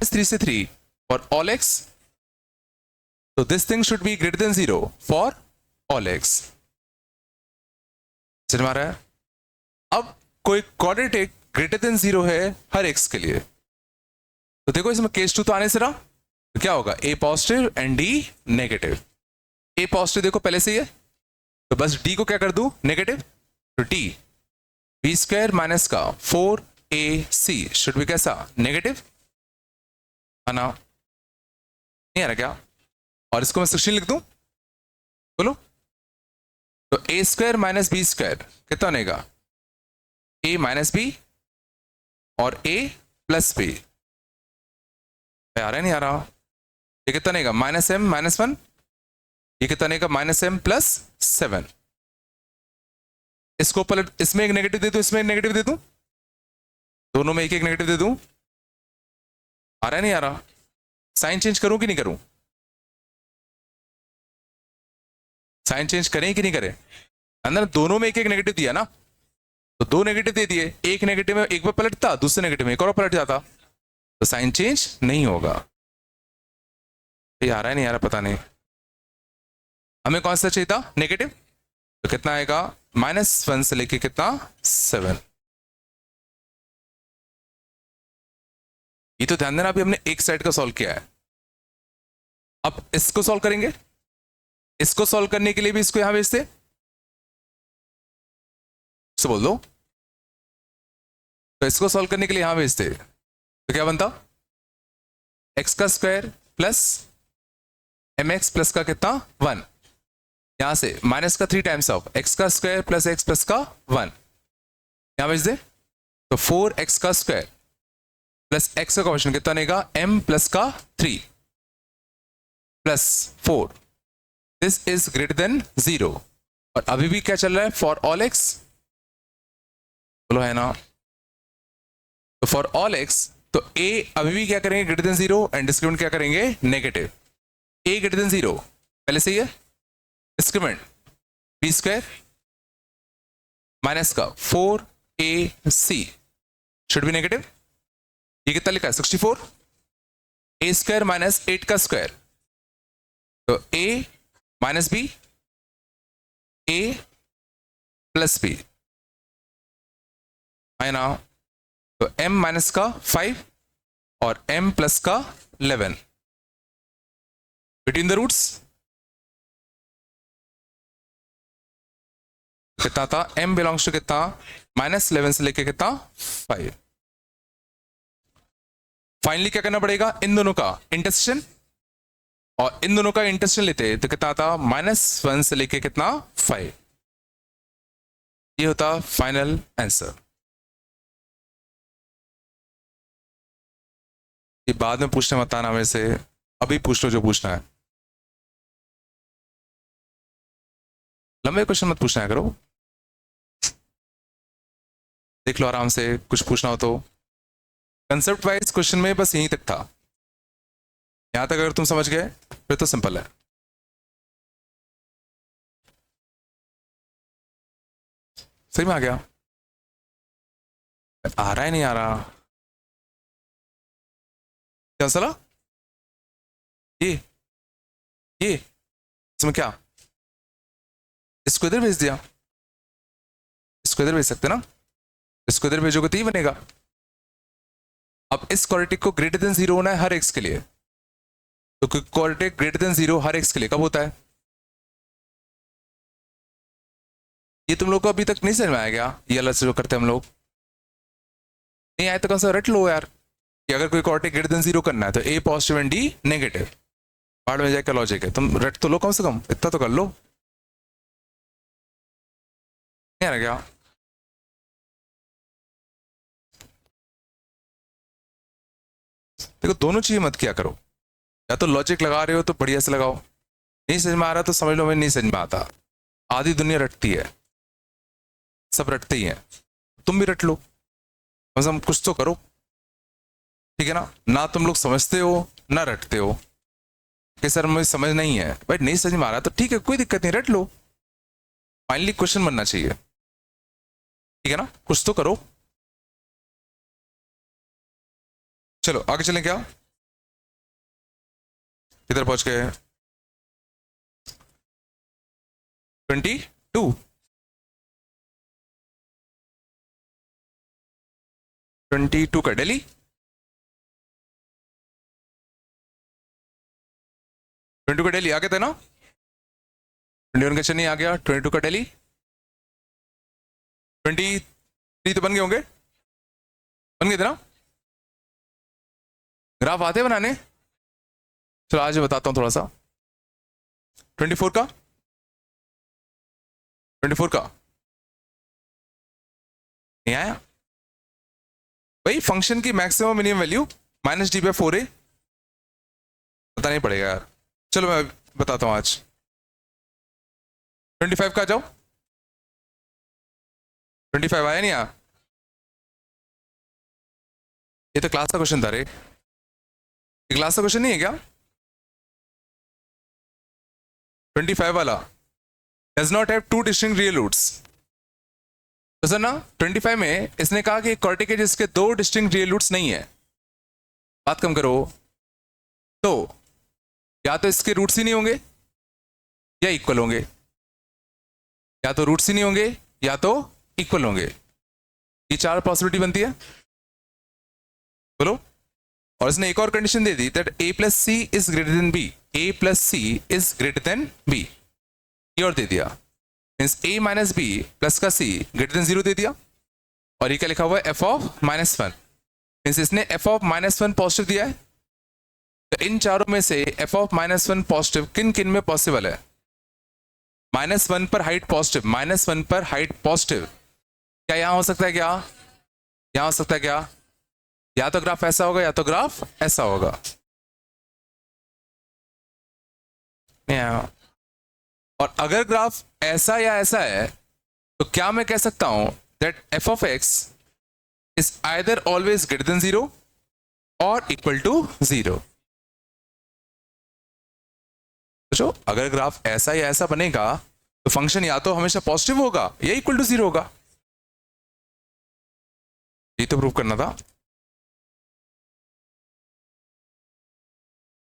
3 से 3 for all x. So this thing should be greater than 0 for all x. समझ में आ रहा है? अब कोई कोऑर्डिनेट ग्रेटर देन 0 है हर x के लिए, तो देखो इसमें केस 2 तो आने से रहा, तो क्या होगा, a positive and d negative. a positive देखो पहले से ही है, तो बस d को क्या कर दूं, नेगेटिव, तो d b स्क्वायर माइनस का 4ac शुड बी कैसा, नेगेटिव, है ना? नहीं आ रहा क्या? और इसको मैं 16 लिख दूं, बोलो, तो a square minus b square कितना बनेगा, a माइनस बी और a प्लस बी. आ रहा है नहीं आ रहा? ये कितना बनेगा, माइनस m माइनस 1, ये कितना बनेगा, माइनस m प्लस 7. इसको पलट, इसमें एक नेगेटिव दे दूं, इसमें एक नेगेटिव दे दूं, दोनों में एक एक नेगेटिव दे दूं. आ रहा है नहीं आ रहा? साइन चेंज करूं कि नहीं करूं? साइन चेंज करें कि नहीं करें? अंदर दोनों में एक एक नेगेटिव दिया ना, तो 2 नेगेटिव दे दिए, एक नेगेटिव में एक बार पलटता, दूसरे नेगेटिव में एक और पलट जाता, तो साइन चेंज नहीं होगा. ये आ रहा है नहीं आ रहा पता नहीं. हमें कौन सा चाहिए था, नेगेटिव, तो कितना आएगा, -1 से लेके कितना, 7. ये तो ध्यान देना, अभी हमने एक साइड का सॉल्व किया है. अब इसको सॉल्व करेंगे, इसको सॉल्व करने के लिए भी इसको यहां भेजते, इसको बोल दो, तो इसको सॉल्व करने के लिए यहां भेजते, तो क्या बनता, x का स्क्वायर प्लस mx प्लस का कितना, 1, यहां से माइनस का 3 टाइम्स ऑफ x का स्क्वायर प्लस x प्लस का 1, यहां भेज दे, तो 4x का स्क्वायर प्लस x का कॉम्बिनेशन कितना बनेगा, m प्लस का 3 plus 4, this is greater than 0. और अभी भी क्या चल रहा है, फॉर ऑल x, बोलो है ना, तो फॉर ऑल x, तो a अभी भी क्या करेंगे, ग्रेटर देन 0, एंड डिस्क्रिमिनेंट क्या करेंगे, नेगेटिव. a ग्रेटर देन 0 पहले से ही है, डिस्क्रिमिनेंट b स्क्वायर माइनस का 4ac शुड बी नेगेटिव. ये कितना लिखा है, 64, a स्क्वायर माइनस 8 का स्क्वायर, तो a minus b, a plus b, है ना, तो m माइनस का 5 और m प्लस का 11 बिटवीन द रूट्स कितना था, m बिलोंग्स टू कितना, -11 से लेके कितना, 5. फाइनली क्या करना पड़ेगा, इन दोनों का इंटरसेक्शन, और इन दोनों का इंटरसेक्शन लेते तो कितना था, -1 से लेके कितना, 5. ये होता फाइनल आंसर. ये बाद में पूछने मत आना मेरे से, अभी पूछ लो जो पूछना है. लंबे क्वेश्चन मत पूछना है करो, देख लो आराम से, कुछ पूछना हो तो. कंसेप्ट वाइज क्वेश्चन में बस यहीं तक था, यहां तक अगर तुम समझ गए फिर तो सिंपल है. सही में आ गया, आ रहा है नहीं आ रहा, क्या सला, ये इसमें क्या, इसको इधर भेज दिया, इसको इधर भेज सकते ना, इसको इधर भेजोगे तो ही बनेगा. अब इस क्वाड्रेटिक को ग्रेटर देन 0 होना है हर x के लिए, तो क्वाड्रेटिक ग्रेटर देन 0 हर x के लिए कब होता है, ये तुम लोग को अभी तक नहीं समझ में आया क्या, ये अलग से जो करते हैं हम लोग, नहीं आए तो कौन सा रट लो यार, कि अगर कोई क्वाड्रेटिक ग्रेटर देन 0 करना है तो a positive and d negative, part में जाए क्या लॉजिक है, तुम रट तो लो कम से कम, इतना तो कर लो. नहीं आ रहा क्या, देखो दोनों चीजें मत किया करो, या तो लॉजिक लगा रहे हो तो बढ़िया से लगाओ, नहीं समझ में आ रहा तो समझ लो मैं नहीं समझ में आता. आधी दुनिया रटती है, सब रटते ही हैं, तुम भी रट लो, कम से कम कुछ तो करो, ठीक है ना. ना तुम लोग समझते हो ना रटते हो कि सर मुझे समझ नहीं है, भाई नहीं समझ में आ रहा तो ठीक है, कोई दिक्कत नहीं, रट लो, फाइनली क्वेश्चन बनना चाहिए, ठीक है ना, कुछ तो करो. चलो आगे चलें क्या, किधर पहुंच गए? 22। 22 का दिल्ली, 22 का दिल्ली आ गया था ना, 21 का चेन्नई आ गया, 22 का दिल्ली, 23 तो बन गए होंगे, बन गए थे ना? ग्राफ आते बनाने? चलो आज बताता हूं थोड़ा सा। 24 का, 24 का नहीं आया भाई। फंक्शन की maximum minimum value minus D by 4a, पता नहीं पड़ेगा यार। चलो मैं बताता हूं आज। 25 का जाओ, 25 आया नहीं आया? ये तो क्लास का क्वेश्चन था रे, ये क्लास का क्वेश्चन नहीं है क्या? 25 वाला does not have two distinct real roots. तो सर ना 25 में इसने कहा कि कॉर्टिक जिसके दो डिस्टिंक्ट रियल रूट्स नहीं है। बात कम करो, तो या तो इसके रूट्स ही नहीं होंगे या इक्वल होंगे, या तो रूट्स ही नहीं होंगे या तो इक्वल होंगे। ये चार पॉसिबिलिटी बनती है, बोलो। और इसने एक और कंडीशन दे दी, that a plus c is greater than b, a plus c is greater than b। ये और दे दिया, means a minus b plus का c ग्रेटर देन 0 दे दिया। और ये क्या लिखा हुआ है? f ऑफ माइनस 1, मीन्स इसने f ऑफ माइनस 1 पॉजिटिव दिया है। तो इन चारों में से f ऑफ माइनस 1 पॉजिटिव किन किन में पॉसिबल है? -1 पर हाइट पॉजिटिव, -1 पर हाइट पॉजिटिव। क्या यहां हो सकता है? क्या यहां हो सकता है? क्या या तो ग्राफ ऐसा होगा या तो ग्राफ ऐसा होगा। और अगर ग्राफ ऐसा या ऐसा है तो क्या मैं कह सकता हूं that f of x is either always greater than 0 और इक्वल टू 0। सोचो, अगर ग्राफ ऐसा या ऐसा बनेगा तो फंक्शन या तो हमेशा पॉजिटिव होगा या इक्वल टू 0 होगा। ये तो प्रूव करना था,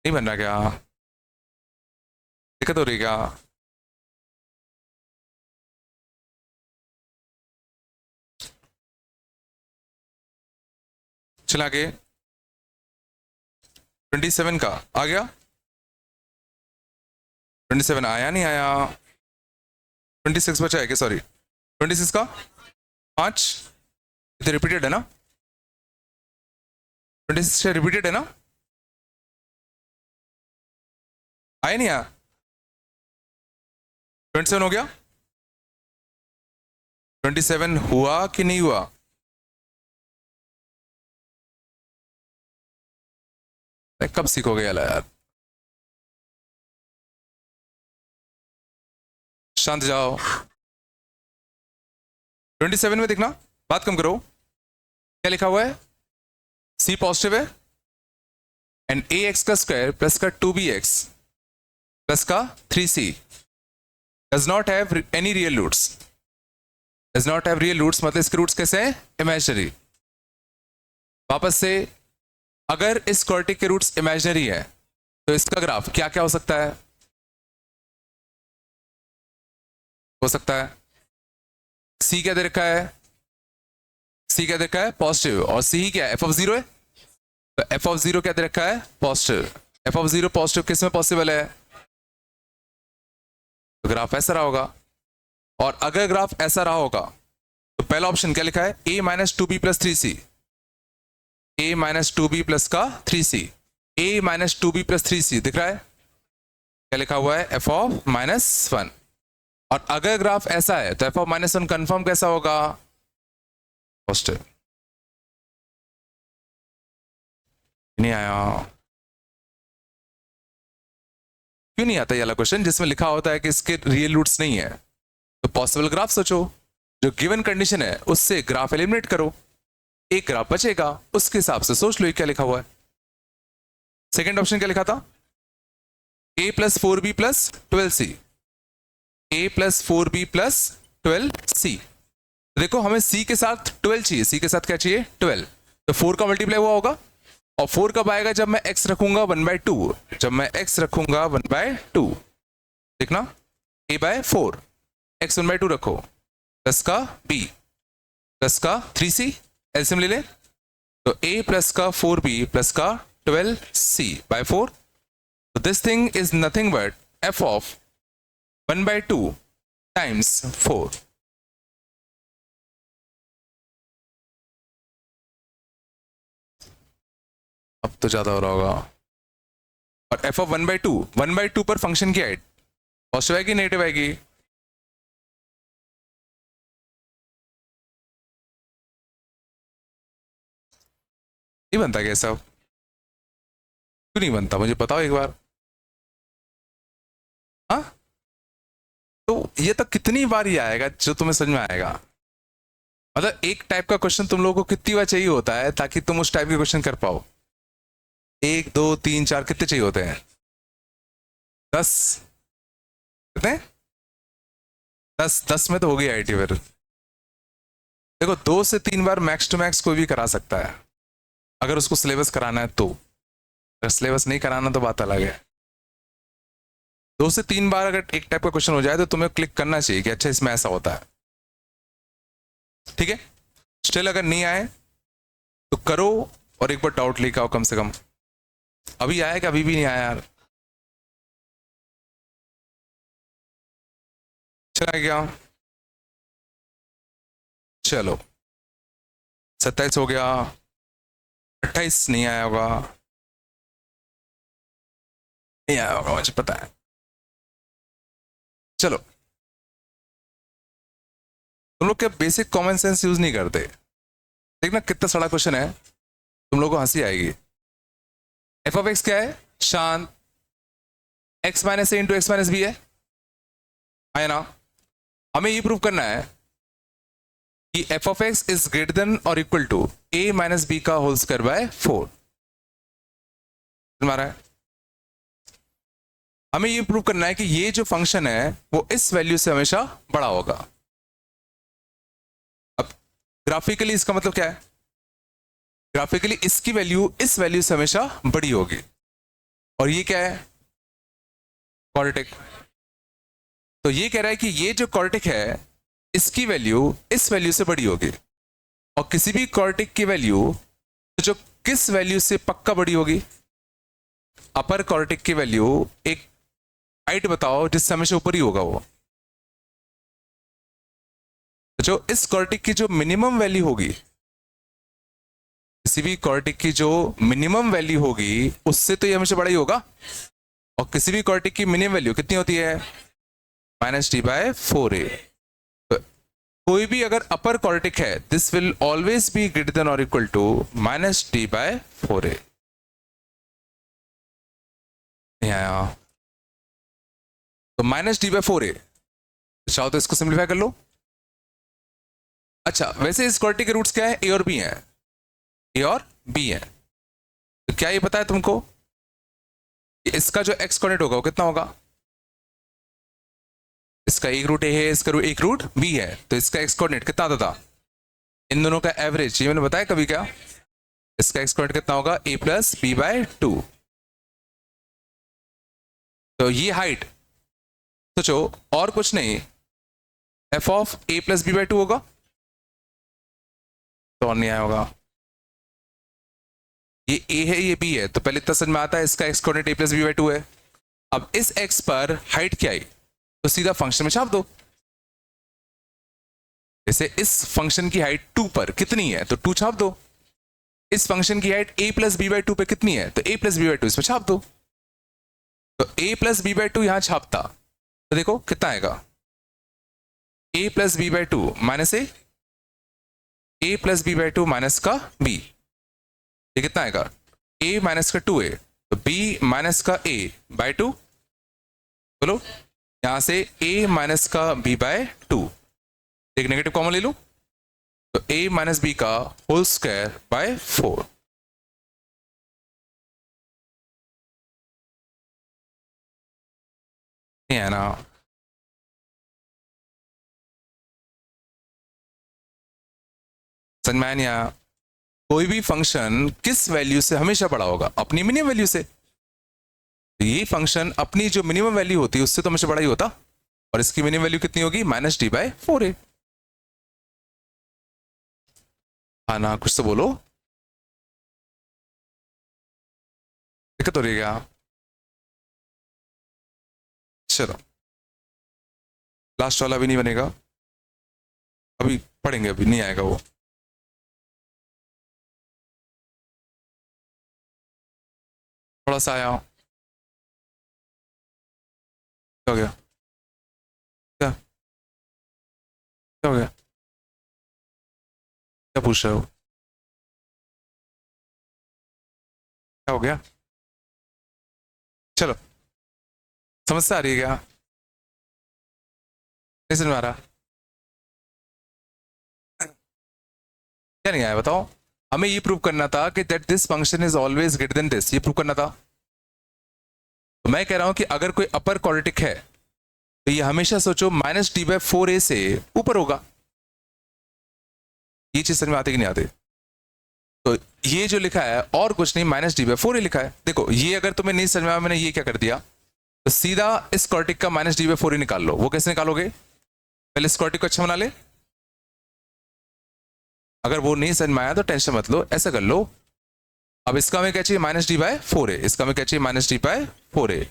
नहीं बन रहा क्या? दिक्कत हो रही क्या? चला आगे। 27 का आ गया, 27 आया नहीं आया? 26 बचा है क्या? सॉरी 26 का 5 तो रिपीटेड है ना? 26 रिपीटेड है ना? आया नहीं आया? 27 हो गया? 27 हुआ कि नहीं हुआ? कब सीखोगे यार? शांत जाओ। 27 में देखना, बात कम करो। क्या लिखा हुआ है? c पॉजिटिव है एंड ax का स्क्वायर प्लस का 2bx प्लस का 3c does not have any real roots. Does not have real roots मतलब इसके रूट्स कैसे हैं? इमेजिनरी। वापस से, अगर इस क्वाड्रेटिक के रूट्स इमेजिनरी है तो इसका ग्राफ क्या क्या हो सकता है? हो सकता है c क्या दे रखा है? c क्या दे रखा है? पॉजिटिव। और c क्या है? f ऑफ 0 है, तो f ऑफ 0 क्या दे रखा है? पॉजिटिव। f ऑफ 0 पॉजिटिव किस में पॉसिबल है? तो ग्राफ ऐसा रहा होगा। और अगर ग्राफ ऐसा रहा होगा तो पहला ऑप्शन क्या लिखा है? a minus 2b plus 3c, a minus 2b plus का 3c, a minus 2b plus 3c दिख रहा है? क्या लिखा हुआ है? f of minus 1। और अगर ग्राफ ऐसा है तो f ऑफ माइनस 1 कंफर्म कैसा होगा? पॉजिटिव। नहीं आया? क्यों नहीं आता ये वाला क्वेश्चन जिसमें लिखा होता है कि इसके रियल रूट्स नहीं है? तो पॉसिबल ग्राफ सोचो, जो गिवन कंडीशन है उससे ग्राफ एलिमिनेट करो, एक ग्राफ बचेगा, उसके हिसाब से सोच लो क्या लिखा हुआ है। सेकेंड ऑप्शन क्या लिखा था? a plus 4b plus 12c, a plus 4b plus 12c। देखो हमें c के साथ 12 चाहिए, c के साथ क्या चाहिए? 12। तो 4 का मल्टीप्लाई हुआ होगा, और 4 कब आएगा? जब मैं x रखूंगा 1/2, जब मैं x रखूंगा 1/2, देखना a/4, x 1/2 रखो, प्लस का b प्लस का 3c, एलसीएम ले ले, तो a प्लस का 4b प्लस का 12c/4, तो this thing is nothing but f of 1/2 times 4। अब तो ज्यादा हो रहा होगा। और f ऑफ 1/2 पर फंक्शन की हाइट पॉजिटिव आएगी नेगेटिव आएगी? नहीं बनता क्या सब? क्यों नहीं बनता मुझे बताओ एक बार। हाँ, तो ये तो कितनी बार ही आएगा जो तुम्हें समझ में आएगा? मतलब एक टाइप का क्वेश्चन तुम लोगों को कितनी बार चाहिए होता है ताकि तुम उस टाइप के क्वेश्चन कर पाओ? 1 2 3 4 कितने चाहिए होते हैं? 10? कितने? 10 में तो हो गई आईटी फिर। देखो 2 से 3 बार मैक्स टू मैक्स कोई भी करा सकता है, अगर उसको सिलेबस कराना है तो। अगर सिलेबस नहीं कराना तो बात अलग है। 2 से 3 बार अगर एक टाइप का क्वेश्चन हो जाए तो तुम्हें क्लिक करना चाहिए कि अच्छा इसमें ऐसा होता है। ठीक है, स्टिल अगर नहीं आए तो करो और एक बार डाउट लेकर आओ कम से कम। अभी आया कि अभी भी नहीं आया यार? चला गया? चलो 27 हो गया, 28 नहीं आया होगा, नहीं आया होगा मुझे पता है। चलो, तुम लोग क्या बेसिक कॉमन सेंस यूज नहीं करते? देखना कितना सड़ा क्वेश्चन है, तुम लोगों को हंसी आएगी। एफ ऑफ एक्स क्या है? शांत x minus A into X minus B है ना? हमें ये प्रूव करना है कि F of X is greater than और equal to a minus B का होल स्क्वायर बाय 4। तुम्हारा है, हमें ये प्रूव करना है कि ये जो फंक्शन है वो इस वैल्यू से हमेशा बड़ा होगा। अब ग्राफिकली इसका मतलब क्या है? ग्राफिकली इसकी वैल्यू इस वैल्यू से हमेशा बड़ी होगी। और ये क्या है? क्वाड्रेटिक। तो ये कह रहा है कि ये जो क्वाड्रेटिक है इसकी वैल्यू इस वैल्यू से बड़ी होगी। और किसी भी क्वाड्रेटिक की वैल्यू जो किस वैल्यू से पक्का बड़ी होगी? अपर क्वाड्रेटिक की वैल्यू एक हाइट बताओ जिससे हमेशा ऊपर ही होगा वो। जो इस क्वाड्रेटिक की जो मिनिमम वैल्यू होगी, किसी भी क्वाड्रेटिक की जो मिनिमम वैल्यू होगी उससे तो ये हमेशा बड़ा ही होगा। और किसी भी क्वाड्रेटिक की मिनिमम वैल्यू कितनी होती है? -d/4a। तो कोई भी अगर अपर क्वाड्रेटिक है this will always be greater than और इक्वल टू -d/4a। नहीं आया तो -d/4a, चाहो तो इसको सिंप्लीफाई कर लो। अच्छा, वैसे इस क्वाड्रेटिक के रूट्स क्या है? ए और बी है, ए और बी है। तो क्या ये पता है तुमको कि इसका जो एक्स कोऑर्डिनेट होगा वो कितना होगा? इसका एक रूट ए है, इसका एक रूट बी है, तो इसका एक्स कोऑर्डिनेट कितना आता था? इन दोनों का एवरेज, ये मैंने बताया कभी क्या? इसका एक्स कोऑर्डिनेट कितना होगा? a plus b/2। तो ये हाइट सोचो और कुछ नहीं, f of a plus b/2 होगा। तो और नहीं आया होगा। ये a है ये b है, तो पहले इतना समझ में आता है इसका x coordinate a plus b/2 है। अब इस x पर हाइट क्या आई तो सीधा फंक्शन में छाप दो। जैसे इस फंक्शन की हाइट 2 पर कितनी है तो 2 छाप दो। इस फंक्शन की हाइट a प्लस b/2 पे कितनी है तो a प्लस b/2 इसमें छाप दो। तो a प्लस b/2 यहां छापता तो देखो कितना आएगा? a plus b/2 minus a plus b/2 minus का b, ये कितना आएगा? a माइनस का 2a, तो b माइनस का a/2। बोलो यहां से a माइनस का b/2, एक नेगेटिव कॉमन ले लो, तो a माइनस b का होल स्क्वायर बाय 4। नहीं है ना? समझ में आया नहीं आया? कोई भी फंक्शन किस वैल्यू से हमेशा बड़ा होगा? अपनी मिनिमम वैल्यू से। तो ये फंक्शन अपनी जो मिनिमम वैल्यू होती है उससे तो हमेशा बड़ा ही होता, और इसकी मिनिमम वैल्यू कितनी होगी? -d/4a। हाँ ना, कुछ तो बोलो, दिक्कत हो रही है क्या? चलो, लास्ट वाला भी नहीं बनेगा, अभी पढ़ेंगे, अभी नहीं आएगा वो। थोड़ा सा आया, क्या हो गया? क्या क्या हो गया? क्या पूछ रहे हो? क्या हो गया? चलो, समस्या आ रही है क्या? नहीं समझ में आ रहा? क्या नहीं आया बताओ? हमें ये प्रूव करना था कि that this function is always greater than this, ये प्रूव करना था। तो मैं कह रहा हूं कि अगर कोई अपर क्वाड्रेटिक है तो ये हमेशा सोचो -d/4a से ऊपर होगा। ये चीज समझ में आती कि नहीं आती? तो ये जो लिखा है और कुछ नहीं, -d/4a लिखा है। देखो, ये अगर तुम्हें नहीं समझ में आया, मैंने ये क्या कर दिया, तो सीधा इस क्वाड्रेटिक का -d/4a निकाल लो। वो कैसे निकालोगे? पहले इस क्वाड्रेटिक को अच्छा बना ले। अगर वो नहीं समझ में आया तो टेंशन मत लो, ऐसा कर लो। अब इसका हमें क्या चाहिए? -d/4a। इसका हमें क्या चाहिए? -d/4a।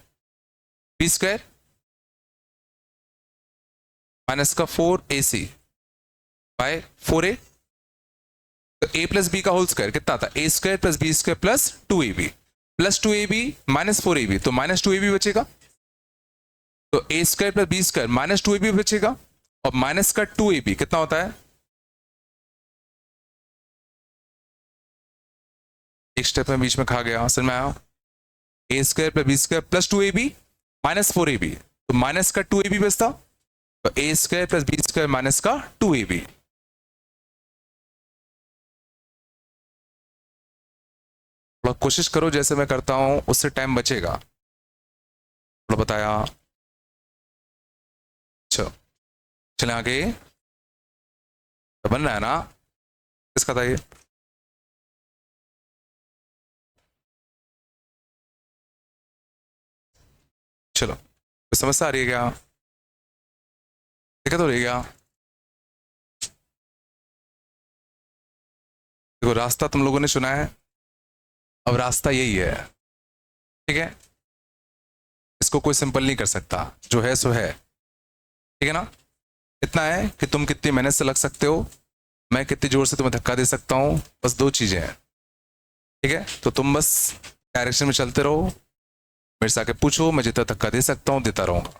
b² माइनस का 4ac/4a। तो a प्लस बी का होल स्क्वायर कितना था? a² + b² + 2ab plus 2ab -4ab, तो -2ab बचेगा। तो a² + b² -2ab बचेगा, और माइनस का 2ab कितना होता है? एक स्टेप में बीच में खा गया, समझ में आया? a² + b² + 2ab -4ab, तो माइनस का 2ab बचता, तो a² + b² माइनस का 2ab। थोड़ा कोशिश करो जैसे मैं करता हूं, उससे टाइम बचेगा। थोड़ा बताया। चलो, चले आगे। तो बन रहा है ना? किसका था ये? चलो, तो समस्या आ रही है क्या? दिक्कत हो रही है क्या? देखो, रास्ता तुम लोगों ने सुना है, अब रास्ता यही है, ठीक है? इसको कोई सिंपल नहीं कर सकता, जो है सो है, ठीक है ना? इतना है कि तुम कितनी मेहनत से लग सकते हो, मैं कितनी जोर से तुम्हें धक्का दे सकता हूँ, बस दो चीजें हैं, ठीक है? तो तुम बस डायरेक्शन में चलते रहो, मेरे से आके पूछो, मैं जितना धक्का दे सकता हूँ देता रहूंगा,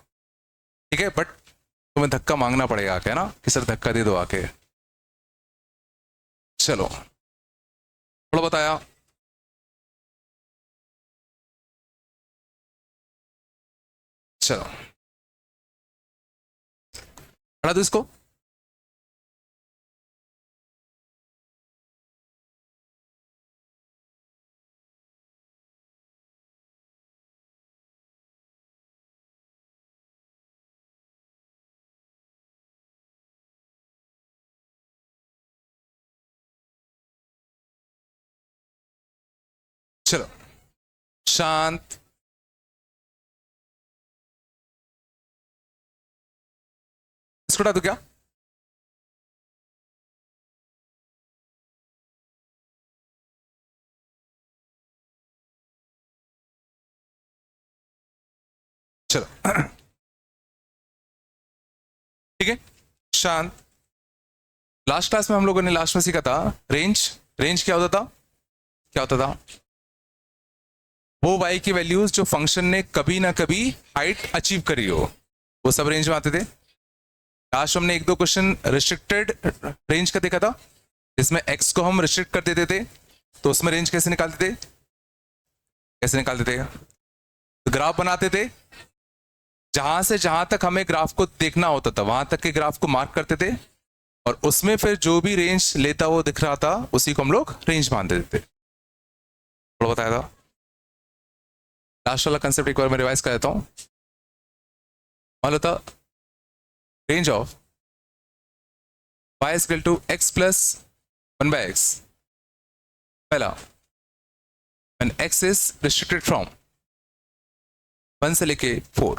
ठीक है? बट तुम्हें धक्का मांगना पड़ेगा आके ना, कि सर धक्का दे दो आके। चलो, थोड़ा बताया। चलो, पढ़ा दो इसको। चलो, शांत। इसको हटा दो क्या? चलो, ठीक है, शांत। लास्ट क्लास में हम लोगों ने लास्ट में सीखा था रेंज। रेंज क्या होता था? क्या होता था? वो y की वैल्यूज जो फंक्शन ने कभी ना कभी हाइट अचीव करी हो, वो सब रेंज में आते थे। लास्ट हमने एक दो क्वेश्चन रिस्ट्रिक्टेड रेंज का देखा था, जिसमें x को हम रिस्ट्रिक्ट कर देते थे, तो उसमें रेंज कैसे निकालते थे? कैसे निकालते थे? तो ग्राफ बनाते थे, जहां से जहां तक हमें ग्राफ को देखना होता था वहां तक के ग्राफ को मार्क करते थे, और उसमें फिर जो भी रेंज लेता वो दिख रहा था उसी को हम लोग रेंज मान देते थे। थोड़ा बताया था। लास्ट वाला कंसेप्ट एक बार मैं रिवाइज कर देता हूँ। मान लो था range of y is equal to x plus 1/x पहला when x is restricted from 1 से लेके 4,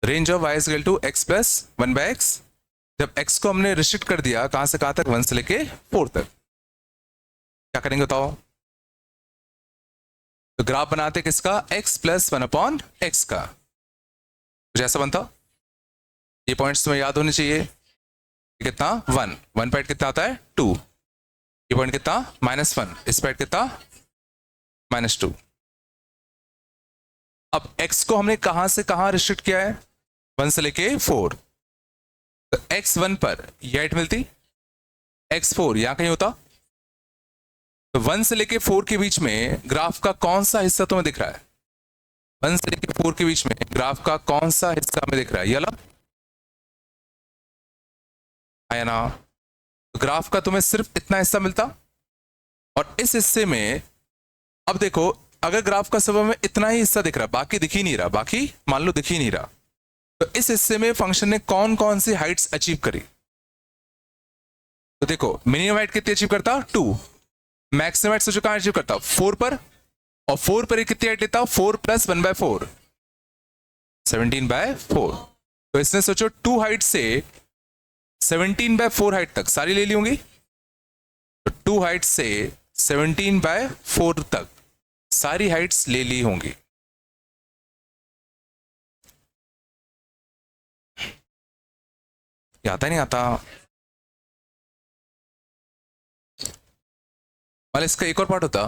range of y is equal to x plus 1 by x। जब x को हमने रिस्ट्रिक्ट कर दिया कहां से कहां तक, 1 से लेके 4 तक, क्या करेंगे बताओ? तो ग्राफ बनाते किसका, x प्लस 1/x का। कुछ ऐसा बनता। ये पॉइंट्स तुम्हें याद होने चाहिए। कितना 1 पॉइंट कितना आता है 2, ये पॉइंट कितना -1, इस पॉइंट कितना -2। अब x को हमने कहां से कहां रिस्ट्रिक्ट किया है, 1 से लेके 4। तो x1 पर ये हाइट मिलती, x4 यहां कहीं होता। तो 1 से लेके 4 के बीच में ग्राफ का कौन सा हिस्सा तुम्हें दिख रहा है? 1 से लेके 4 के बीच में ग्राफ का कौन सा हिस्सा हमें दिख रहा है? ये वाला आया ना। तो ग्राफ का तुम्हें सिर्फ इतना हिस्सा मिलता, और इस हिस्से में अब देखो, अगर ग्राफ का सब में इतना ही हिस्सा दिख रहा है, बाकी दिख ही नहीं रहा, बाकी मान लो दिख ही नहीं रहा, तो इस हिस्से में फंक्शन ने कौन कौन सी हाइट्स अचीव करी? तो देखो, मिनिमम हाइट कितनी अचीव करता 2, मैक्सिमम हाइट सोचो कहां अचीव करता 4 पर, और 4 पर कितनी हाइट लेता 4 प्लस 1/4, 17/4। तो इसने सोचो 2 हाइट से 17/4 हाइट तक सारी ले ली होंगी। तो 2 हाइट से 17/4 तक सारी हाइट्स ले ली होंगी। ये आता नहीं आता? वाले इसका एक और पार्ट होता,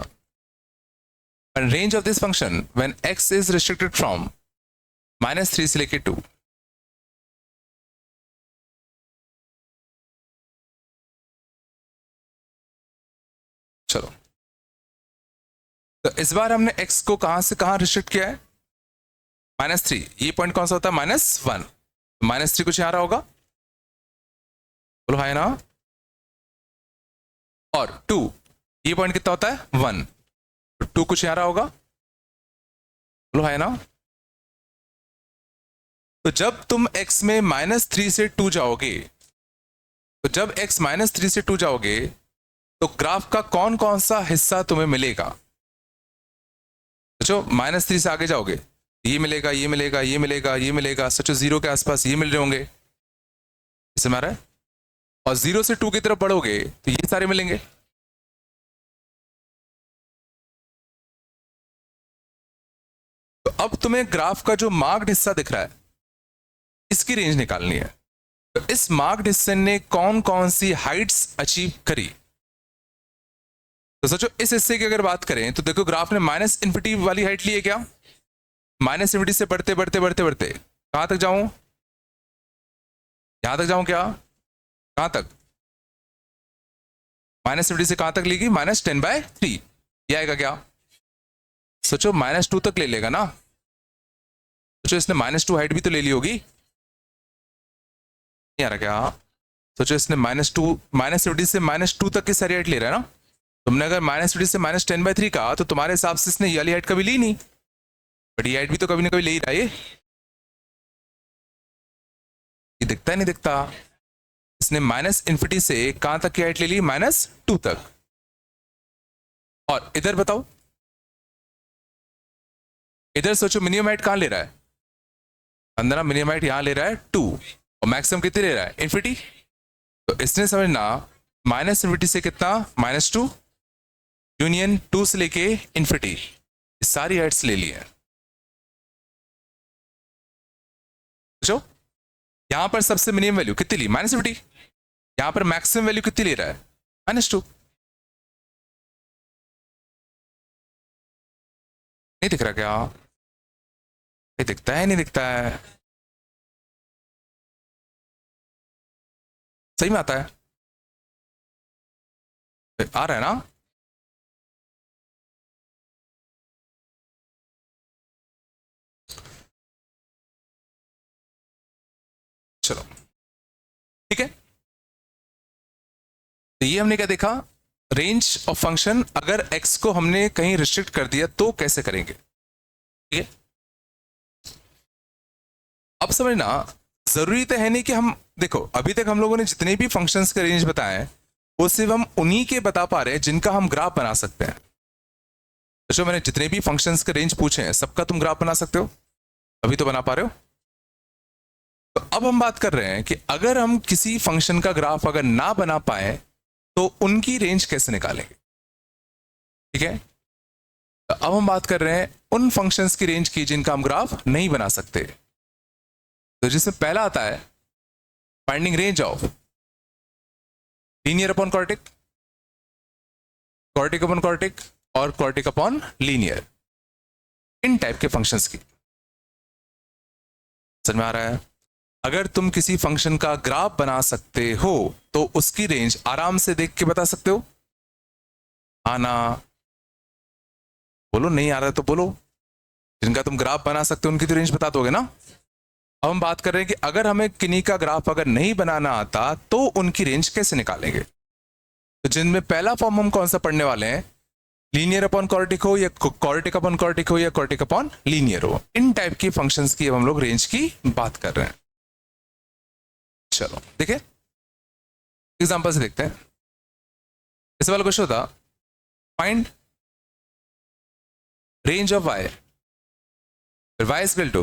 range of this function when x is restricted from -3 से लेके 2। चलो, तो इस बार हमने x को कहां से कहां रिस्ट्रिक्ट किया है, -3। ये पॉइंट कौन सा होता है -1, -3 कुछ यहां रहा होगा, बोलो हाय ना। और 2, ये पॉइंट कितना होता है 1, तो 2 कुछ यहां रहा होगा, बोलो हाय ना। तो जब तुम x में -3 से 2 जाओगे, तो जब x -3 से 2 जाओगे तो ग्राफ का कौन कौन सा हिस्सा तुम्हें मिलेगा? सोचो, -3 से आगे जाओगे, ये मिलेगा, ये मिलेगा, ये मिलेगा, ये मिलेगा, सोचो 0 के आसपास ये मिल रहे होंगे, इसे मारा है। और 0 से 2 की तरफ बढ़ोगे तो ये सारे मिलेंगे। तो अब तुम्हें ग्राफ का जो मार्क्ड हिस्सा दिख रहा है, इसकी रेंज निकालनी है। तो इस मार्क्ड हिस्से ने कौन कौन सी हाइट्स अचीव करी? तो सोचो, इस हिस्से की अगर बात करें तो देखो, ग्राफ ने -∞ वाली हाइट ली है क्या, -∞ से बढ़ते बढ़ते बढ़ते बढ़ते कहां तक जाऊं, यहां तक जाऊं क्या, कहां तक, -∞ से कहां तक लेगी, -10/3। ये आएगा क्या? सोचो -2 तक ले लेगा ना। सोचो, इसने -2 हाइट भी तो ले ली होगी, नहीं आ रहा क्या? सोचो, इसने -2 से -2 तक की सारी हाइट ले रहा है ना। तुमने अगर -2 से -10/3 कहा तो तुम्हारे हिसाब से इसने ये वाली हाइट कभी ली नहीं, बट ये हाइट भी तो कभी ना कभी ले ही रहा है। ये दिखता है नहीं दिखता? इसने -∞ से कहां तक की हाइट ले ली, -2 तक। और इधर बताओ, इधर सोचो मिनिमम हाइट कहां ले रहा है, अंदर मिनिमम हाइट यहां ले रहा है 2, और मैक्सिमम कितने ले रहा है, ∞। तो इसने समझना -∞ से कितना -2 यूनियन 2 से लेके ∞, सारी हाइट्स ले ली है। सोचो, यहां पर सबसे मिनिमम वैल्यू कितनी ली, -∞। यहां पर मैक्सिमम वैल्यू कितनी ले रहा है, -2। नहीं दिख रहा क्या? ये दिखता है नहीं दिखता है? सही में आता है, आ रहा है ना। चलो ठीक है, तो ये हमने क्या देखा, रेंज ऑफ फंक्शन अगर x को हमने कहीं रिस्ट्रिक्ट कर दिया तो कैसे करेंगे। ठीक है, अब समझना, जरूरी तो है नहीं कि हम, देखो अभी तक हम लोगों ने जितने भी फंक्शंस के रेंज बताए हैं वो सिर्फ हम उन्हीं के बता पा रहे हैं जिनका हम ग्राफ बना सकते हैं। तो जो मैंने जितने भी फंक्शंस के रेंज पूछे हैं सबका तुम ग्राफ बना सकते हो, अभी तो बना पा रहे हो। तो अब हम बात कर रहे हैं कि अगर हम किसी फंक्शन का ग्राफ अगर ना बना पाए तो उनकी रेंज कैसे निकालेंगे। ठीक है, तो अब हम बात कर रहे हैं उन फंक्शंस की रेंज की जिनका हम ग्राफ नहीं बना सकते। तो जिसमें पहला आता है finding range of linear upon quadratic, quadratic upon quadratic और क्वाड्रेटिक अपॉन लीनियर, इन टाइप के फंक्शंस की। समझ में आ रहा है? अगर तुम किसी फंक्शन का ग्राफ बना सकते हो तो उसकी रेंज आराम से देख के बता सकते हो। आना बोलो, नहीं आ रहा है तो बोलो। जिनका तुम ग्राफ बना सकते हो उनकी तो रेंज बता दोगे ना। अब हम बात कर रहे हैं कि अगर हमें किन्हीं का ग्राफ अगर नहीं बनाना आता तो उनकी रेंज कैसे निकालेंगे। तो जिनमें पहला फॉर्म हम कौन सा पढ़ने वाले हैं, लीनियर अपॉन क्वाड्रेटिक हो या क्वाड्रेटिक अपॉन क्वाड्रेटिक हो या क्वाड्रेटिक अपॉन लीनियर हो, इन टाइप की फंक्शंस की अब हम लोग रेंज की बात कर रहे हैं। चलो देखिए एग्जांपल से देखते हैं। इस वाला क्वेश्चन होता find range of y, y is equal to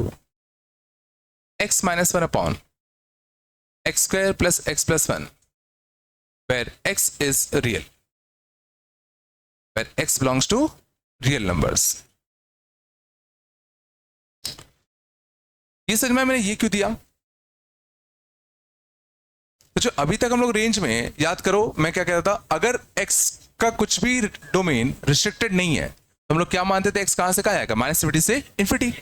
x minus 1 upon x square plus x plus 1 where x is real, where x belongs to real numbers। ये समझ में मैंने ये क्यों दिया। तो जो अभी तक हम लोग रेंज में, याद करो मैं क्या कह रहा था, अगर x का कुछ भी डोमेन रिस्ट्रिक्टेड नहीं है तो हम लोग क्या मानते थे, x कहां से कहां आएगा, -∞ से इन्फिनिटी।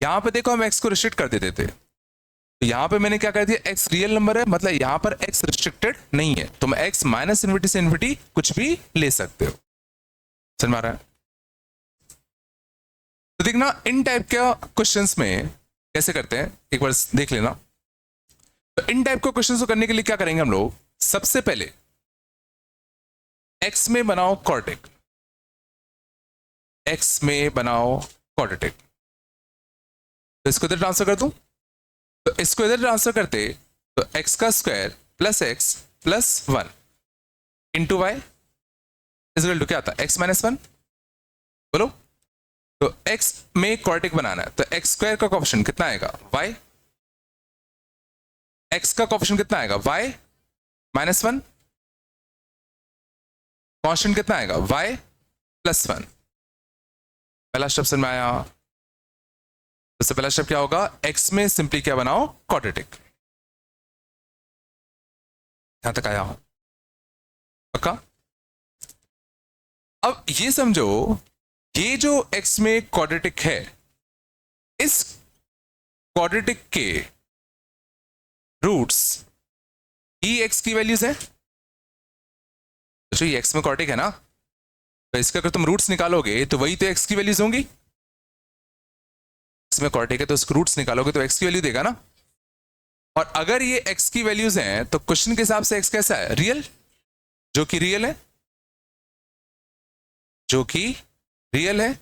यहां पे देखो हम x को रिस्ट्रिक्ट कर देते थे, तो यहां पे मैंने क्या कर दिया, x रियल नंबर है, मतलब यहां पर x रिस्ट्रिक्टेड नहीं है, तुम x -∞ से इन्फिनिटी कुछ भी ले सकते हो। समझ में आ रहा है? तो देखना इन टाइप के क्वेश्चंस में कैसे करते हैं, एक बार देख लेना। तो इन टाइप के क्वेश्चंस को करने के लिए क्या करेंगे हम लोग, सबसे पहले x में बनाओ क्वाड्रेटिक, x में बनाओ क्वाड्रेटिक। तो इसको इधर ट्रांसफर कर दूं, तो इसको इधर ट्रांसफर करते तो x का square plus x plus 1 into y is equal to क्या आता है, x माइनस 1। बोलो, तो x में क्वाड्रेटिक बनाना है तो x स्क्वायर का कोएफिशिएंट कितना आएगा, y, x का कोएफिशिएंट कितना आएगा, y -1, कांस्टेंट कितना आएगा, y प्लस 1। पहला स्टेप समझ में आया। सबसे पहला स्टेप क्या होगा, x में सिंपली क्या बनाओ, क्वाड्रेटिक। यहां तक आया पक्का। अब ये समझो, ये जो x में क्वाड्रेटिक है, इस क्वाड्रेटिक के रूट्स ही x की वैल्यूज है। तो ये x में क्वाड्रेटिक है ना, तो इसका अगर तुम रूट्स निकालोगे तो वही तो x की वैल्यूज होंगी। इसमें क्वाड्रेटिक है तो इसके रूट्स निकालोगे तो x की वैल्यू देगा ना। और अगर ये x की वैल्यूज हैं तो क्वेश्चन के हिसाब से x कैसा है, रियल, जो कि रियल है, जो कि रियल है।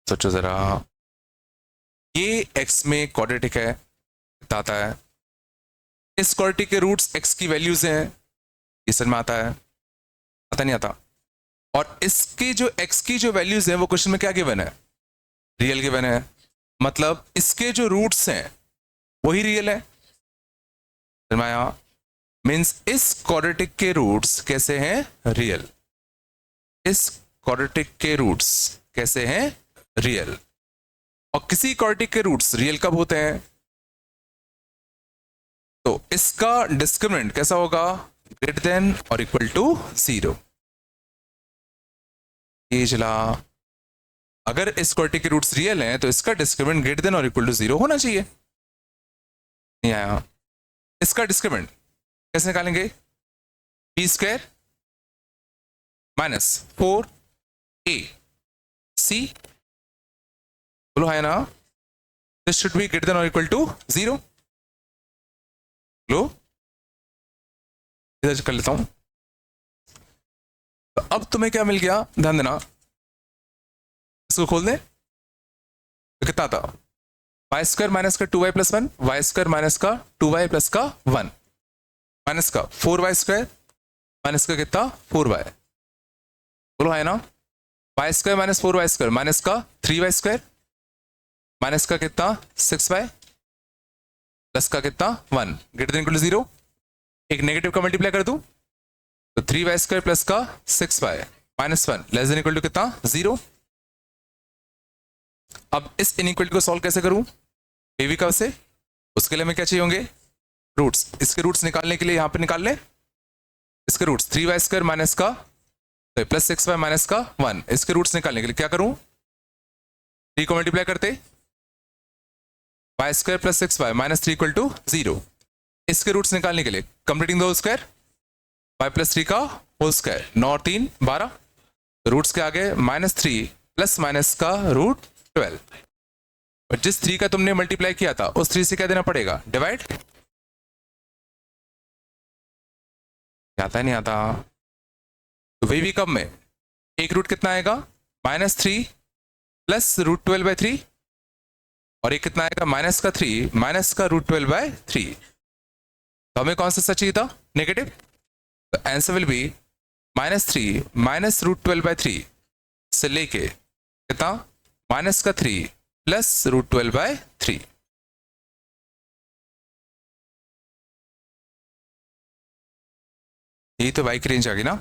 सोचो जरा, ये x में क्वाड्रेटिक है बताता है, इस क्वाड्रेटिक के रूट्स x की वैल्यूज हैं, ये समझ में आता है, आता नहीं आता। और इसकी जो x की जो वैल्यूज हैं वो क्वेश्चन में क्या गिवन है, रियल गिवन है, मतलब इसके जो रूट्स हैं वही रियल है। समझ में आया? मीन्स इस क्वाड्रेटिक के रूट्स कैसे हैं, रियल। इस क्वाड्रेटिक के रूट्स कैसे हैं, रियल। और किसी क्वाड्रेटिक के रूट्स रियल कब होते हैं, तो इसका डिस्क्रिमिनेंट कैसा होगा, ग्रेटर देन और इक्वल टू 0। ये चला, अगर इस क्वाड्रेटिक के रूट्स रियल हैं तो इसका डिस्क्रिमिनेंट ग्रेटर देन और इक्वल टू 0 होना चाहिए। नहीं आया। इसका डिस्क्रिमिनेंट कैसे निकालेंगे, p स्क्वायर माइनस 4ac, बोलो है ना, this should be greater than और इक्वल टू 0। लो इधर कर लेता हूं। तो अब तुम्हें क्या मिल गया, ध्यान देना, इसको खोल दें तो कितना था, वाई स्क्वायर माइनस का 2y plus 1, Y square minus का 2y प्लस का 1, माइनस का 4y स्क्वायर माइनस का कितना 4y, बोलो है ना। Y square minus 4y square minus का 3y स्क्वायर माइनस का कितना 6y प्लस का कितना 1 ग्रेटर देन इक्वल टू 0। एक नेगेटिव का मल्टीप्लाई कर दूं तो 3y स्क्वायर प्लस का 6y minus 1 less than equal to कितना 0। अब इस इनइक्वालिटी को सॉल्व कैसे करूं एवी कर्व से, उसके लिए हमें क्या चाहिए होंगे रूट्स। इसके रूट्स निकालने के लिए यहां पे निकाल ले इसके रूट्स 3y स्क्वायर माइनस का प्लस 6y माइनस का 1, इसके रूट्स निकालने के लिए क्या करूं 3 को मल्टीप्लाई करते y square plus 6y minus 3 equal to 0। इसके रूट्स निकालने के लिए completing the whole square y plus 3 का होल स्क्वायर 9 और 3 12, रूट्स के आगे -3 प्लस माइनस का रूट 12, और जिस 3 का तुमने मल्टीप्लाई किया था उस 3 से क्या देना पड़ेगा डिवाइड। आता है नहीं आता तो वही भी कब में एक रूट कितना आएगा -3 प्लस रूट 12/3, और एक कितना आएगा माइनस का 3 माइनस का रूट 12/3। तो हमें कौन सा सच चाहिए था नेगेटिव, तो answer will be -3 minus root 12/3 से लेके कितना माइनस का 3 प्लस रूट 12/3। यही तो y की रेंज आ गई ना।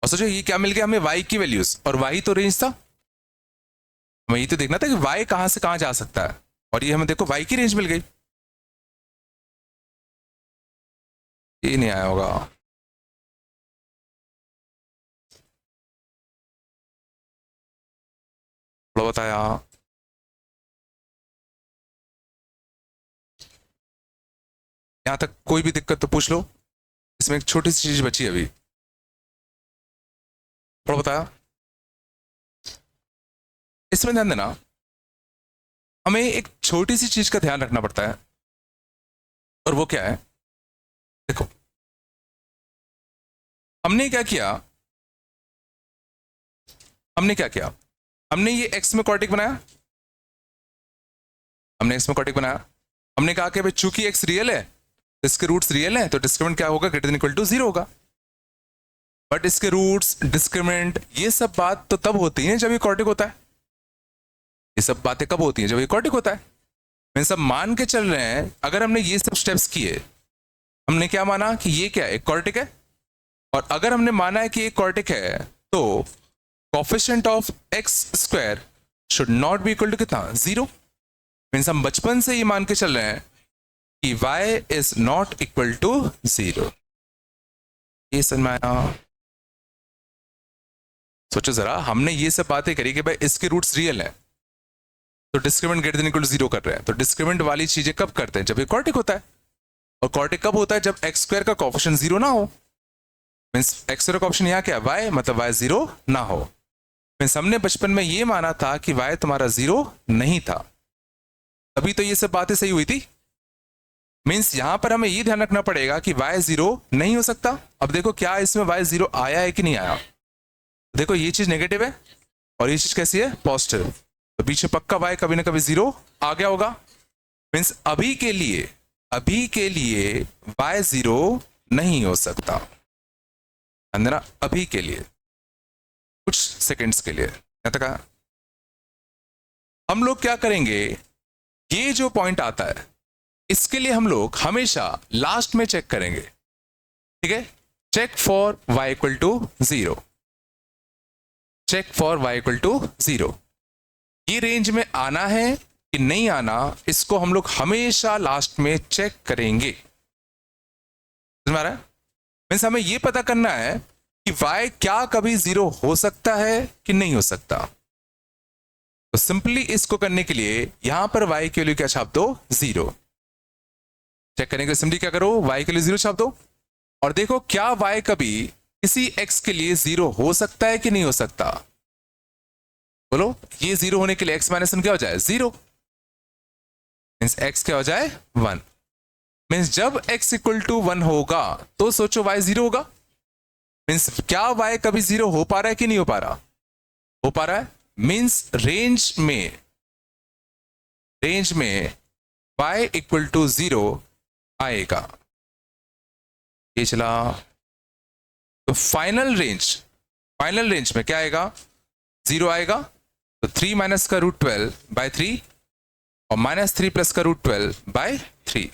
और सोचो ये क्या मिल गया हमें y की वैल्यूज, और y तो रेंज था, हमें ये तो देखना था कि y कहां से कहां जा सकता है, और ये हमें देखो y की रेंज मिल गई। ये नहीं आया होगा, थोड़ा बताया। यहां तक कोई भी दिक्कत तो पूछ लो, इसमें एक छोटी सी चीज बची है अभी, थोड़ा बताया। इसमें ध्यान देना हमें एक छोटी सी चीज का ध्यान रखना पड़ता है, और वो क्या है देखो हमने क्या किया हमने ये x में क्वाड्रेटिक बनाया, हमने कहा कि भाई चूंकि x रियल है इसके रूट्स रियल है तो डिस्क्रिमिनेंट क्या होगा ग्रेटर देन इक्वल टू 0 होगा। बट इसके रूट्स डिस्क्रिमिनेंट ये सब बात तो तब होती है जब ये क्वाड्रेटिक होता है, ये सब बातें कब होती हैं जब ये क्वाड्रेटिक होता है। मैं सब मान के चल रहे हैं, अगर हमने ये सब स्टेप्स किए, हमने क्या माना कि ये क्या है एक क्वाड्रेटिक है, और अगर हमने माना है कि एक क्वाड्रेटिक है तो coefficient of x square should not be equal to कितना 0। मीन्स हम बचपन से ये मान के चल रहे हैं कि y is not equal to 0। ये समझ में आया। सोचो जरा, हमने ये सब बातें करी कि भाई इसके रूट्स रियल हैं तो discriminant greater than equal to 0 कर रहे हैं, तो डिस्क्रिमिनेंट वाली चीजें कब करते हैं जब ये क्वाड्रेटिक होता है, और क्वाड्रेटिक कब होता है जब x स्क्वायर का कोएफिशिएंट 0 ना हो। मीन्स x स्क्वायर का कोएफिशिएंट यहाँ क्या है y, मतलब y 0 ना हो। मीन्स हमने बचपन में ये माना था कि y तुम्हारा 0 नहीं था, तभी तो ये सब बातें सही हुई थी। मीन्स यहां पर हमें ये ध्यान रखना पड़ेगा कि y 0 नहीं हो सकता। अब देखो क्या इसमें y 0 आया है कि नहीं आया, देखो ये चीज नेगेटिव है और ये चीज कैसी है पॉजिटिव, तो पीछे पक्का y कभी ना कभी 0 आ गया होगा। मीन्स अभी के लिए y 0 नहीं हो सकता, अंदर अभी के लिए कुछ सेकंड्स के लिए। तक हम लोग क्या करेंगे, ये जो पॉइंट आता है इसके लिए हम लोग हमेशा लास्ट में चेक करेंगे, ठीक है। Check for y equal to 0, check for y equal to 0। ये रेंज में आना है कि नहीं आना, इसको हम लोग हमेशा लास्ट में चेक करेंगे। समझ में आ रहा है? मीन्स हमें यह पता करना है कि y क्या कभी 0 हो सकता है कि नहीं हो सकता। तो सिंपली इसको करने के लिए यहां पर y के लिए क्या छाप दो 0। चेक करने के लिए सिंपली क्या करो y के लिए 0 छाप दो, और देखो क्या y कभी किसी x के लिए 0 हो सकता है कि नहीं हो सकता। बोलो ये 0 होने के लिए x माइनस 1 क्या हो जाए 0, मीन्स x क्या हो जाए 1। मीन्स जब x इक्वल टू 1 होगा तो सोचो y 0 होगा। मीन्स क्या y कभी 0 हो पा रहा है कि नहीं हो पा रहा, हो पा रहा है। मीन्स रेंज में रेंज में y इक्वल टू 0 आएगा। ये चला, तो फाइनल रेंज में क्या आएगा? 0 आएगा। तो 3 माइनस का रूट 12 बाई 3 और माइनस 3 प्लस का रूट 12 बाई 3।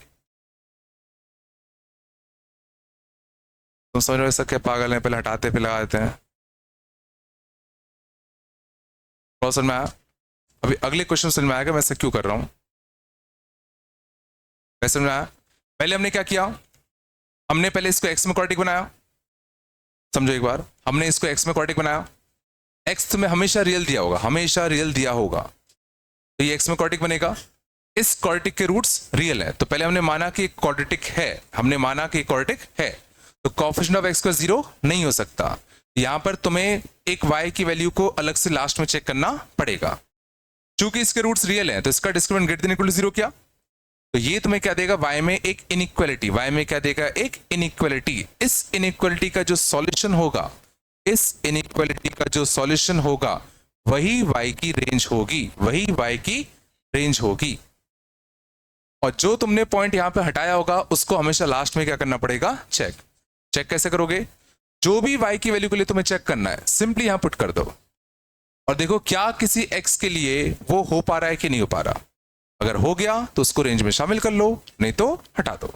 तुम समझ रहे हो क्या पागल है? पहले हटाते फिर लगा देते हैं। समझ में आया? अभी अगले क्वेश्चन समझ में आएगा मैं ऐसा क्यों कर रहा हूं। समझ में आया? पहले हमने क्या किया? हमने पहले इसको एक्स में क्वाड्रेटिक बनाया। समझो एक बार, हमने इसको एक्स में क्वाड्रेटिक बनाया। एक्स में हमेशा रियल दिया होगा, हमेशा रियल दिया होगा, तो ये एक्स में क्वाड्रेटिक बनेगा। इस क्वाड्रेटिक के रूट्स रियल है, तो पहले हमने माना कि क्वाड्रेटिक है, हमने माना कि क्वाड्रेटिक है, तो कोएफिशिएंट ऑफ एक्स का 0 नहीं हो सकता। यहां पर तुम्हें एक y की वैल्यू को अलग से लास्ट में चेक करना पड़ेगा। चूंकि इसके रूट्स रियल हैं तो इसका discriminant greater than equal to 0 किया, तो ये तुम्हें क्या देगा? y में एक इनइक्वालिटी, y में क्या देगा? एक इनइक्वालिटी। इस इनइक्वालिटी का जो सॉल्यूशन होगा, इस इनइक्वालिटी का जो सॉल्यूशन होगा वही y की रेंज होगी, वही y की रेंज होगी। और जो तुमने पॉइंट यहां पे हटाया होगा उसको हमेशा लास्ट में क्या करना पड़ेगा? चेक। चेक कैसे करोगे? जो भी y की वैल्यू के लिए तुम्हें चेक करना है, सिंपली यहां पुट कर दो और देखो क्या किसी x के लिए वो हो पा रहा है कि नहीं हो पा रहा। अगर हो गया तो उसको रेंज में शामिल कर लो, नहीं तो हटा दो।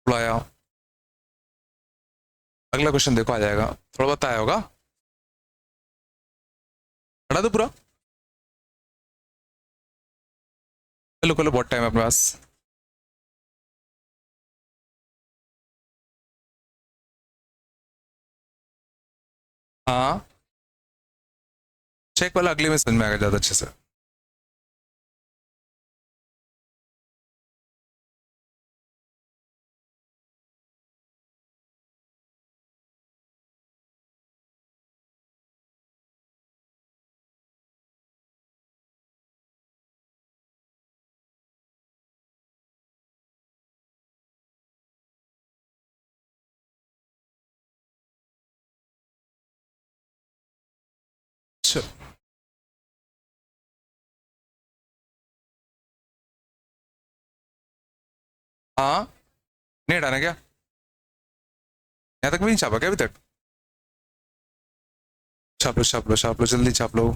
आया अगला क्वेश्चन देखो, आ जाएगा, थोड़ा बहुत आया होगा। हटा दो पूरा, चलो चलो, बहुत टाइम है अपने पास। हाँ, चेक वाला अगले में समझ में आएगा ज्यादा अच्छे से। चलो, हाँ, नहीं हटाना क्या? यहाँ तक भी नहीं छापा क्या अभी तक? छाप लो छाप लो छाप लो, जल्दी छाप लो।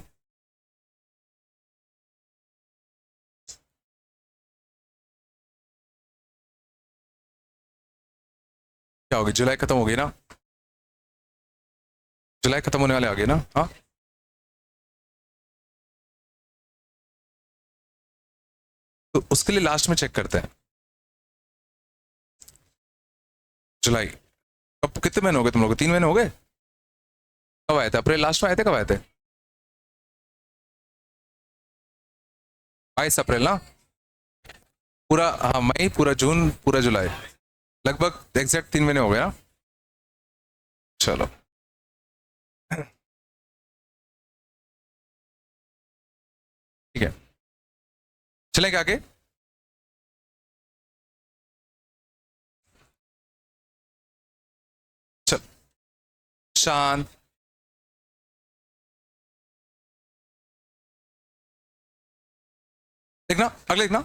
क्या होगी? जुलाई खत्म हो गई ना, जुलाई खत्म होने वाले आ गए ना। हाँ, तो उसके लिए लास्ट में चेक करते हैं। जुलाई कब, कितने महीने हो गए तुम लोग? 3 महीने हो गए। कब आए थे? अप्रैल लास्ट में आए थे? कब आए थे? 22 अप्रैल ना? पूरा, हाँ, मई, पूरा जून, पूरा जुलाई, लगभग एग्जैक्ट 3 महीने हो गए ना। चलो, ठीक है, चलेंगे आगे। चल, शांत। देखना अगले, देखना,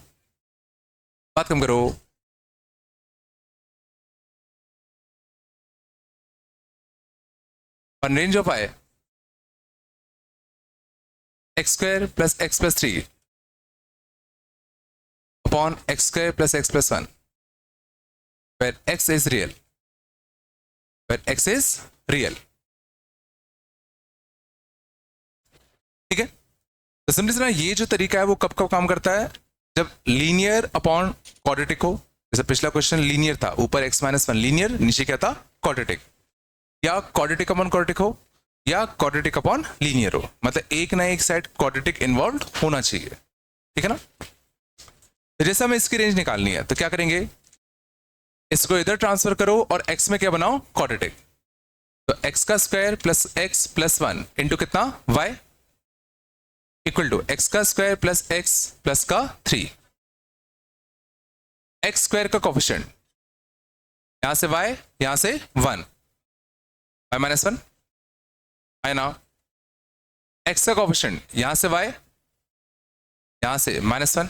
बात कम करो। One range of I x square plus x plus 3 upon x square plus x plus 1 where x is real, where x is real। ठीक है, तो सिंपली ना ये जो तरीका है वो कब कब काम करता है? जब लीनियर अपॉन क्वाड्रेटिक हो। जैसे पिछला क्वेश्चन लीनियर था, ऊपर x माइनस 1 लीनियर, नीचे क्या था? क्वाड्रेटिक। या क्वाड्रेटिक अपॉन क्वाड्रेटिक हो, या क्वाड्रेटिक अपॉन लीनियर हो, मतलब एक ना एक साइड क्वाड्रेटिक इन्वॉल्व होना चाहिए। ठीक है ना? तो जैसे हमें इसकी रेंज निकालनी है तो क्या करेंगे? इसको इधर ट्रांसफर करो और x में क्या बनाओ? क्वाड्रेटिक। तो x का square plus x plus 1 into कितना? y इक्वल टू एक्स का स्क्वायर प्लस एक्स प्लस का 3। एक्स स्क्वायर का कोफिशिएंट यहां से y, यहां से 1, y माइनस 1 है ना। एक्स का कोफिशिएंट यहां से y, यहां से -1,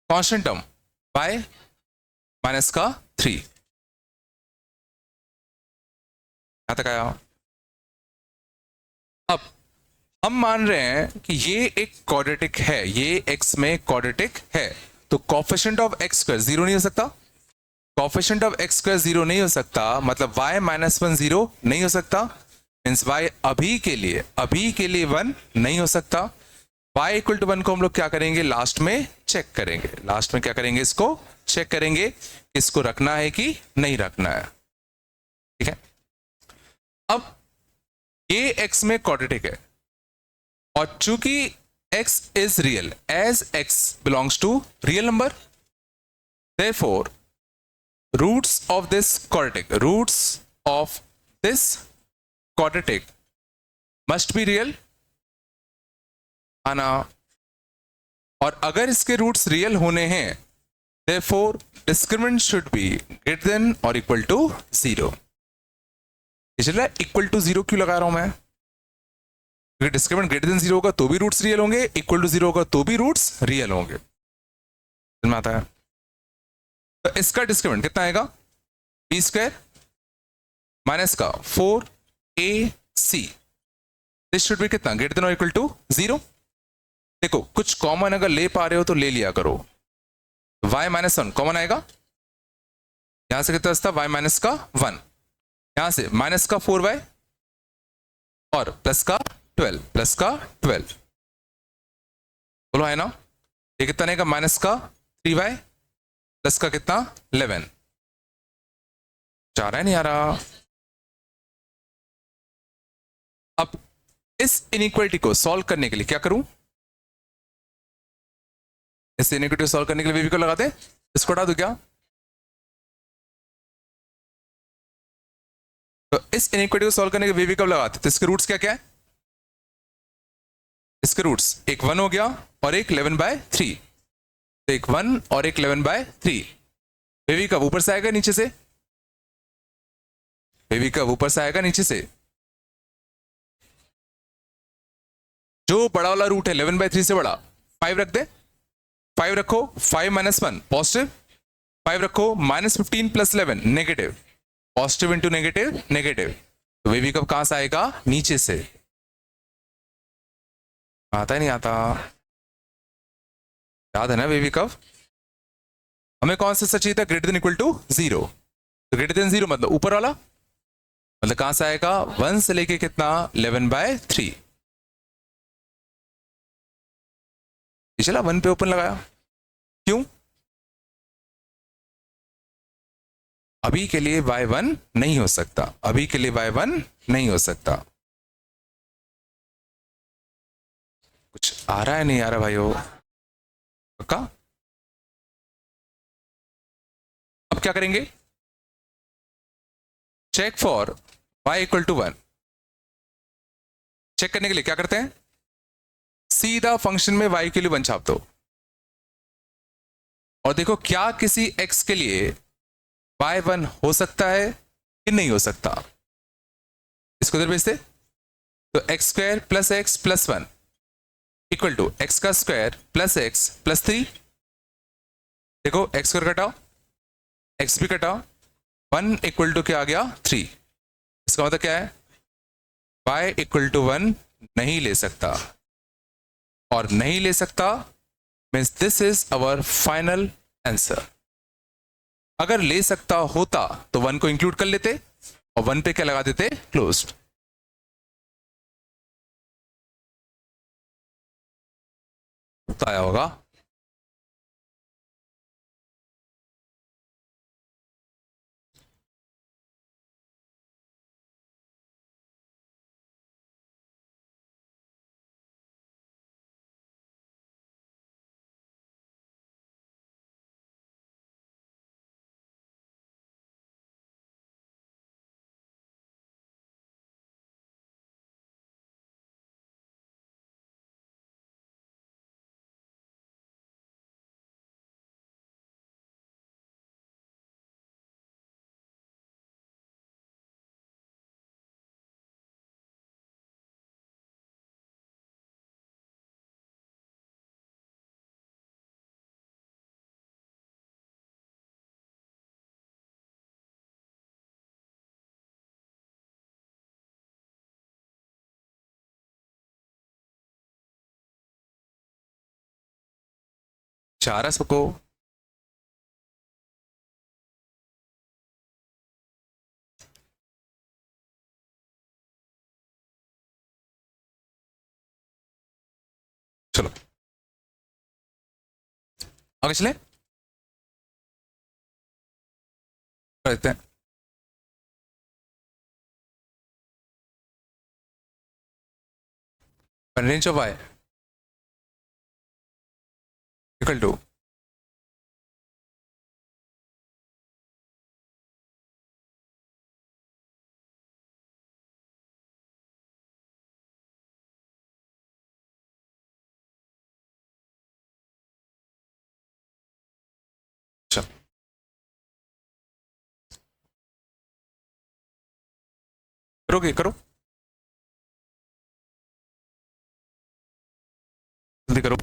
कांस्टेंट टर्म y माइनस का 3, यहां तक आया। अब हम मान रहे हैं कि ये एक क्वाड्रेटिक है, ये x में क्वाड्रेटिक है, तो कोफिशिएंट ऑफ x स्क्वायर 0 नहीं हो सकता। कोफिशिएंट ऑफ x स्क्वायर 0 नहीं हो सकता, मतलब y -1 0 नहीं हो सकता, मीन्स y अभी के लिए 1 नहीं हो सकता। y इक्वल टू 1 को हम लोग क्या करेंगे, लास्ट में चेक करेंगे, लास्ट में क्या करेंगे, इसको चेक करेंगे, इसको रखना है कि नहीं रखना है। ठीक है, अब ये x में क्वाड्रेटिक है, और चूंकि x is real, as x belongs to real number, therefore roots of this quadratic must be real, आना। और अगर इसके रूट्स रियल होने हैं, therefore discriminant should be greater than or equal to 0। इसलिए इक्वल टू 0 क्यों लगा रहा हूं मैं, क्योंकि डिस्क्रिमिनेंट ग्रेटर देन 0 होगा तो भी रूट्स रियल होंगे, इक्वल टू 0 होगा तो भी रूट्स रियल होंगे। समझ में आता है? तो इसका डिस्क्रिमिनेंट कितना आएगा, बी स्क्वायर माइनस का 4ac, दिस शुड बी कितना, ग्रेटर देन और इक्वल टू 0। देखो कुछ कॉमन अगर ले पा रहे हो तो ले लिया करो, y -1 कॉमन आएगा, यहां से कितना था, y माइनस का 1, यहां से माइनस का 4y और प्लस का 12 बोलो है ना, ये कितना आएगा, माइनस का 3y प्लस का कितना 11, जा रहा है नहीं आ रहा। अब इस इनइक्वालिटी को सॉल्व करने के लिए क्या करूं, इस इनइक्वालिटी को सॉल्व करने के लिए वीवी को लगा दे, इसको हटा दो क्या, तो इस इनइक्वालिटी को सॉल्व करने के वीवी कब लगाते, तो इसके रूट्स क्या क्या है, इसके रूट्स एक 1 हो गया और एक 11/3, तो एक 1 और एक 11/3। वीवी कब ऊपर से आएगा नीचे से, वीवी कब ऊपर से आएगा नीचे से, जो बड़ा वाला रूट है 11/3 से बड़ा 5 रख दे, 5 रखो, 5 -1 पॉजिटिव, 5 रखो, -15 + 11 negative, positive into negative negative, तो वे भी कब कहां से आएगा, नीचे से। आता है नहीं आता, याद है ना वे भी कब, हमें कौन सा सच चाहिए था, ग्रेटर देन इक्वल टू 0, तो ग्रेटर देन 0 मतलब ऊपर वाला, मतलब कहां से आएगा, 1 से लेके कितना 11/3, चला 1 पे ओपन लगाया, क्यों, अभी के लिए y1 नहीं हो सकता, अभी के लिए y1 नहीं हो सकता। कुछ आ रहा है नहीं आ रहा भाइयों, पक्का। अब क्या करेंगे, check for y equal to 1, check करने के लिए क्या करते हैं, सीधा फंक्शन में y के लिए 1 छाप दो, और देखो क्या किसी x के लिए y1 हो सकता है कि नहीं हो सकता, इसको इधर भेजते, तो x² + x + 1 equal to x का स्क्वायर + x + 3, देखो x² कटाओ, x भी कटाओ, 1 इक्वल टू क्या आ गया 3, इसका मतलब क्या है, y इक्वल टू 1 नहीं ले सकता, और नहीं ले सकता means this is our final answer. अगर ले सकता होता तो 1 को इंक्लूड कर लेते और 1 पे क्या लगा देते, क्लोज्ड। तो आया होगा। नीचे आ रहा है सबको? चलो आगे चले करते हैं। Range of y equal to करोगे? करो जल्दी करो।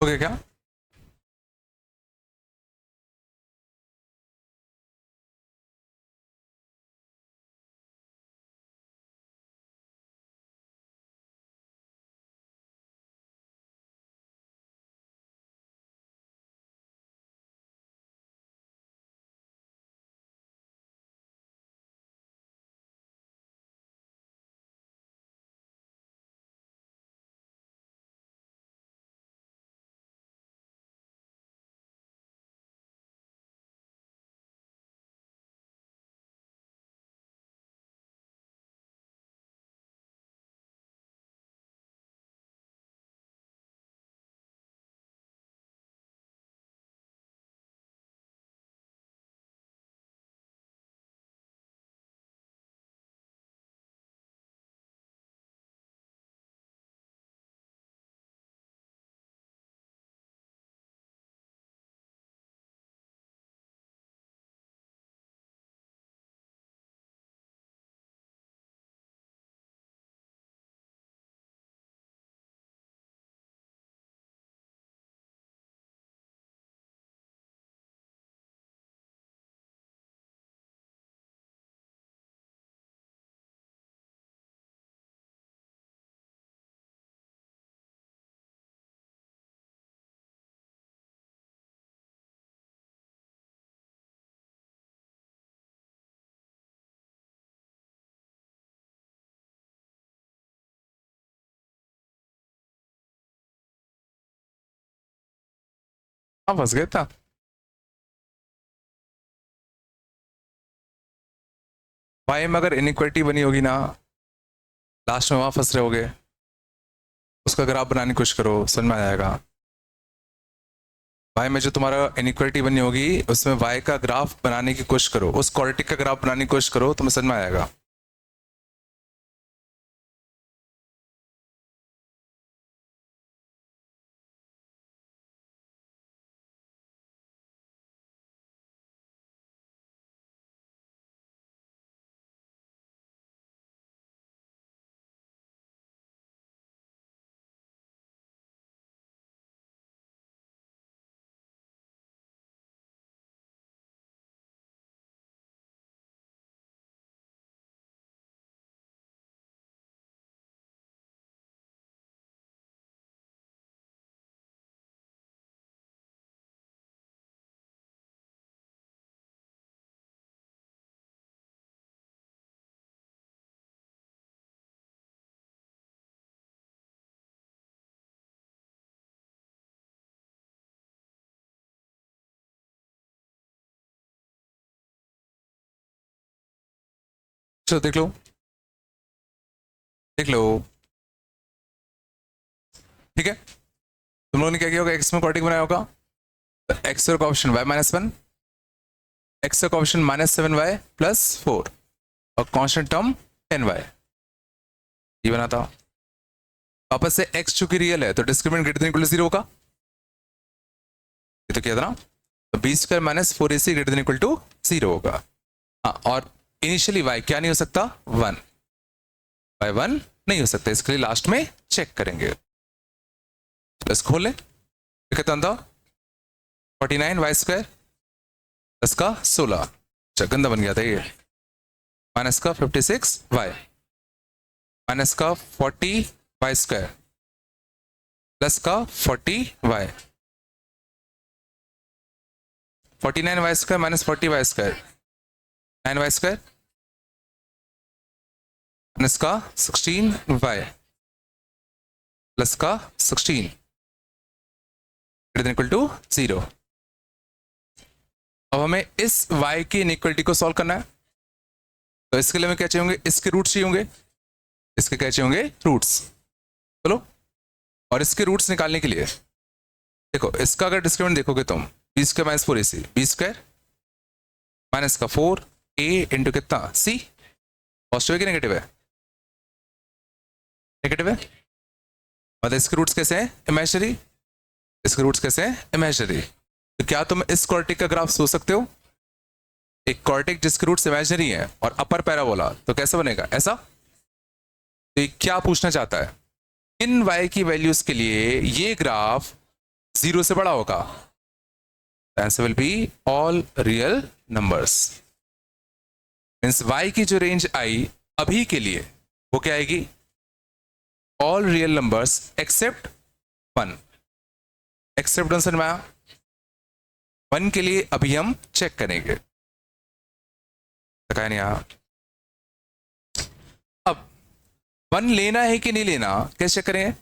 हो गया क्या? हाँ फंस गए था। भाई में अगर इनइक्वालिटी बनी होगी ना, लास्ट में वहां फंस रहे होगे, उसका ग्राफ बनाने की कोशिश करो, समझ में आ जाएगा। वाई में जो तुम्हारा इनइक्वालिटी बनी होगी उसमें वाई का ग्राफ बनाने की कोशिश करो, उस क्वाड्रेटिक का ग्राफ बनाने की कोशिश करो, तुम्हें समझ में आएगा। चलो देख लो, देख लो। ठीक है, तुम लोगों ने क्या किया होगा, एक्स में क्वाड्रेटिक बनाया होगा, एक्स का option Y minus one, X का option minus seven Y plus four, और कांस्टेंट टर्म टेन वाई, ये बना था। वापस से x चूंकि रियल है तो discriminant greater than equal to zero होगा, ये तो किया था ना, तो b square minus four a c greater than equal to zero होगा। हाँ, और इनिशियली y क्या नहीं हो सकता, वन, y वन नहीं हो सकता, इसके लिए लास्ट में चेक करेंगे। प्लस खोल लें, कितना था 49 वाई स्क्वायर प्लस का 16, गंदा बन गया था ये, माइनस का 56 वाई माइनस का 40 वाई स्क्वायर प्लस का 40 y, 49 y square minus 40 y square 9 y square minus का 16 वाई प्लस का 16 greater than equal to zero. अब हमें इस y की इनइक्वलिटी को सॉल्व करना है, तो इसके लिए हमें क्या चाहिए होंगे, इसके रूट्स चाहिए होंगे, इसके क्या चाहिए होंगे, रूट्स। चलो, और इसके रूट्स निकालने के लिए देखो, इसका अगर डिस्क्रिमिनेंट देखोगे तुम, B square minus four a C, B square minus का फोर ए इंटू कितना सी, पॉजिटिव है कि नेगेटिव है, नेगेटिव है, और इसके रूट्स कैसे हैं, इमेजिनरी, इसके रूट्स कैसे हैं, इमेजिनरी। तो क्या तुम इस क्वाड्रेटिक का ग्राफ सोच सकते हो, एक क्वाड्रेटिक जिसके रूट्स इमेजिनरी है और अपर पैराबोला, तो कैसे बनेगा, ऐसा। तो क्या पूछना चाहता है, इन y की वैल्यूज के लिए ये ग्राफ जीरो से बड़ा होगा, answer will be all real numbers. Means y की जो रेंज आई अभी के लिए वो क्या आएगी, all real numbers except one, except one में वन के लिए अभी हम चेक करेंगे, नहीं यहां। अब वन लेना है कि नहीं लेना, कैसे चेक करेंगे,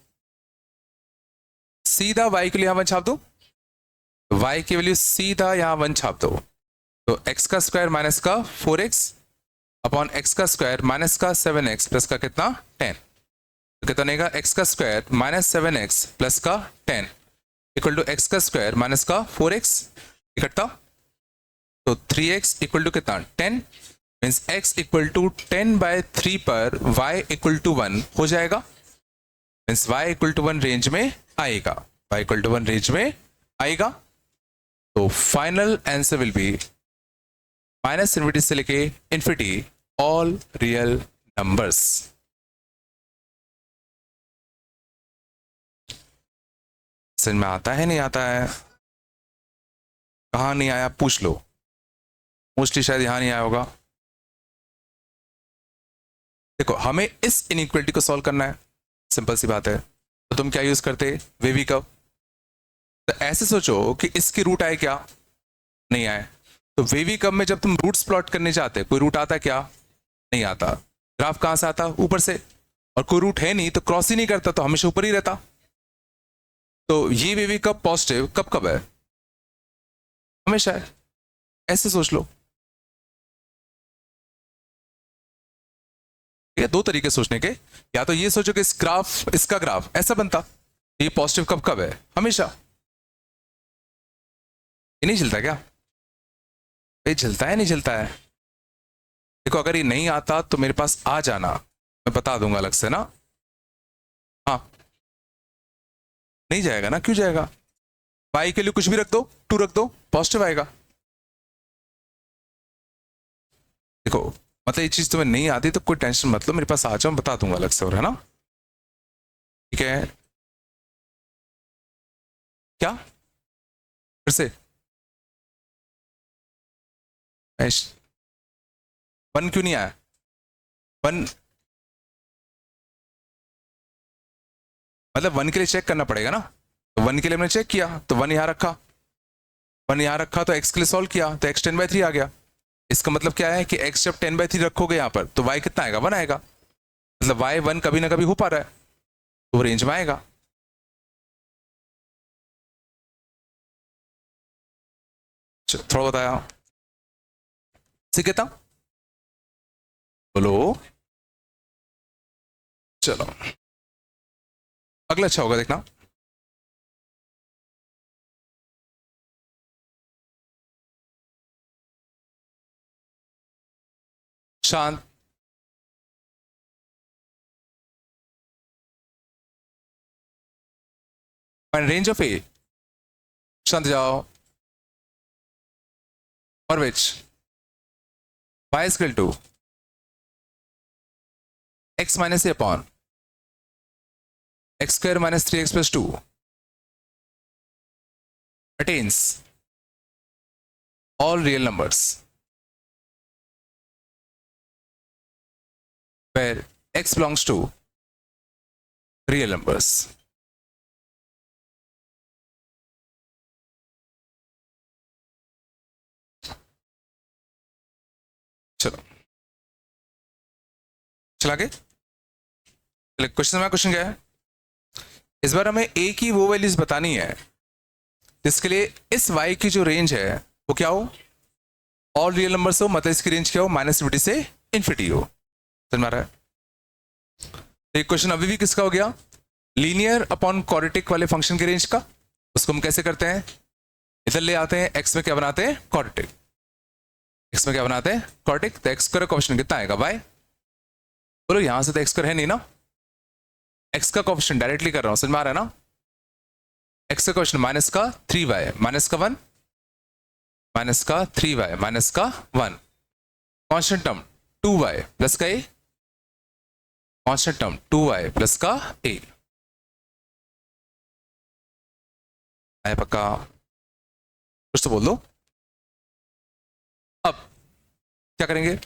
सीधा y के लिए यहां वन छाप दो, y की वैल्यू सीधा यहां वन छाप दो, तो x का स्क्वायर माइनस का 4x अपॉन x का स्क्वायर माइनस का 7x प्लस का कितना 10, तो कितना बनेगा, x का स्क्वायर माइनस 7x प्लस का 10 इक्वल टू x का स्क्वायर माइनस का 4x इकट्ठा, तो 3x इक्वल टू कितना 10, मीन्स x इक्वल टू 10/3 पर y इक्वल टू 1 हो जाएगा, means y equal to 1 range में आएगा, y इक्वल टू 1 रेंज में आएगा। तो final answer will B minus infinity से लेके इन्फिनिटी ऑल रियल नंबर्स। समझ में आता है नहीं आता है, कहाँ नहीं आया पूछ लो, मोस्टली शायद यहां नहीं आया होगा। देखो, हमें इस इनइक्वालिटी को सॉल्व करना है, सिंपल सी बात है, तो तुम क्या यूज करते, वेवी कर्व। तो ऐसे सोचो कि इसके रूट आए क्या, नहीं आए, तो वेवी कर्व में जब तुम रूट्स प्लॉट करने जाते, कोई रूट आता क्या, नहीं आता, ग्राफ कहां से आता, ऊपर से, और कोई रूट है नहीं तो क्रॉस ही नहीं करता, तो हमेशा ऊपर ही रहता। तो ये वेवी कर्व पॉजिटिव कब कब है, हमेशा है, ऐसे सोच लो। ये दो तरीके सोचने के, या तो ये सोचो कि इस ग्राफ, इसका ग्राफ ऐसा बनता, ये पॉजिटिव कब कब है, हमेशा। ये नहीं चलता क्या, ये चलता है नहीं चलता है। देखो, अगर ये नहीं आता तो मेरे पास आ जाना, मैं बता दूंगा अलग से ना। हाँ, नहीं जाएगा ना, क्यों जाएगा, y के लिए कुछ भी रख दो, 2 रख दो, पॉजिटिव आएगा। देखो, मतलब ये चीज तुम्हें नहीं आती तो कोई टेंशन मत लो, मेरे पास आ जाओ, बता दूंगा अलग से, और है ना, ठीक है। क्या फिर से, वन क्यों नहीं आया, वन मतलब वन के लिए चेक करना पड़ेगा ना, तो वन के लिए हमने चेक किया, तो वन यहां रखा, वन यहां रखा, तो एक्स के लिए सॉल्व किया, तो एक्स 10/3 आ गया। इसका मतलब क्या है कि एक्स जब 10/3 रखोगे यहां पर, तो वाई कितना आएगा, 1 आएगा, मतलब वाई 1 कभी ना कभी हो पा रहा है, तो वो रेंज में आएगा। थोड़ा बताया, ठीक है था, बोलो। चलो अगला अच्छा होगा, देखना। शांत। फाइंड रेंज ऑफ ए। शांत जाओ। और विच y is equal to x minus a upon x square minus 3x plus 2 attains all real numbers where x belongs to real numbers. चलो चला गए। क्वेश्चन क्या है, इस बार हमें a की वो वैल्यूज बतानी है जिसके लिए इस y की जो रेंज है वो क्या हो, ऑल रियल नंबर्स हो, मतलब इसकी रेंज क्या हो, माइनस इन्फिनिटी से इन्फिनिटी हो। समझ में आ रहा है? एक क्वेश्चन अभी भी किसका हो गया, लीनियर अपॉन क्वाड्रेटिक वाले फंक्शन की रेंज का। उसको हम कैसे करते हैं, इधर ले आते हैं, x में क्या बनाते हैं, क्वाड्रेटिक। x में क्या बनाते हैं, क्वाड्रेटिक। तो x स्क्वायर का कोएफिशिएंट कितना आएगा, y। बोलो यहां से तो x स्क्वायर है नहीं ना, x का कोएफिशिएंट डायरेक्टली कर रहा हूं, समझ में आ रहा है ना। x का कोएफिशिएंट माइनस का 3y माइनस का 1 माइनस का 3y माइनस का 1, कांस्टेंट टर्म 2y प्लस का a, constant term 2y plus का a। आया पक्का, कुछ तो बोल दो। अब क्या करेंगे,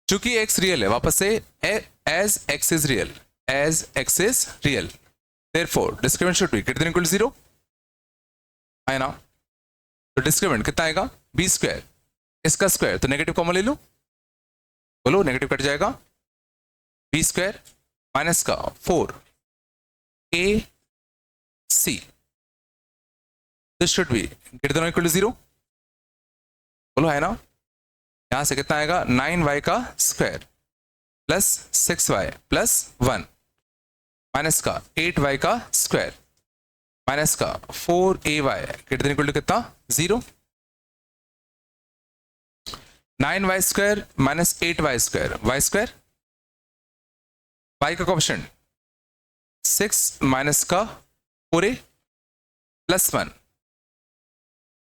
चूंकि x रियल है, वापस से as x is real, as x is real, therefore discriminant should be greater than equal to 0, है ना। तो डिस्क्रिमिनेंट कितना आएगा, b स्क्वायर, इसका स्क्वायर तो नेगेटिव कॉमन ले लो, बोलो नेगेटिव कट जाएगा, b स्क्वायर माइनस का 4ac, this should be greater than equal to 0, बोलो है ना। यहां से कितना आएगा, 9y का square plus 6y plus 1 minus का 8y का स्क्वायर माइनस का 4ay greater than equal to कितना, 0। 9y square minus 8y square, y square, y का कोएफिशिएंट 6 माइनस का 4a plus 1,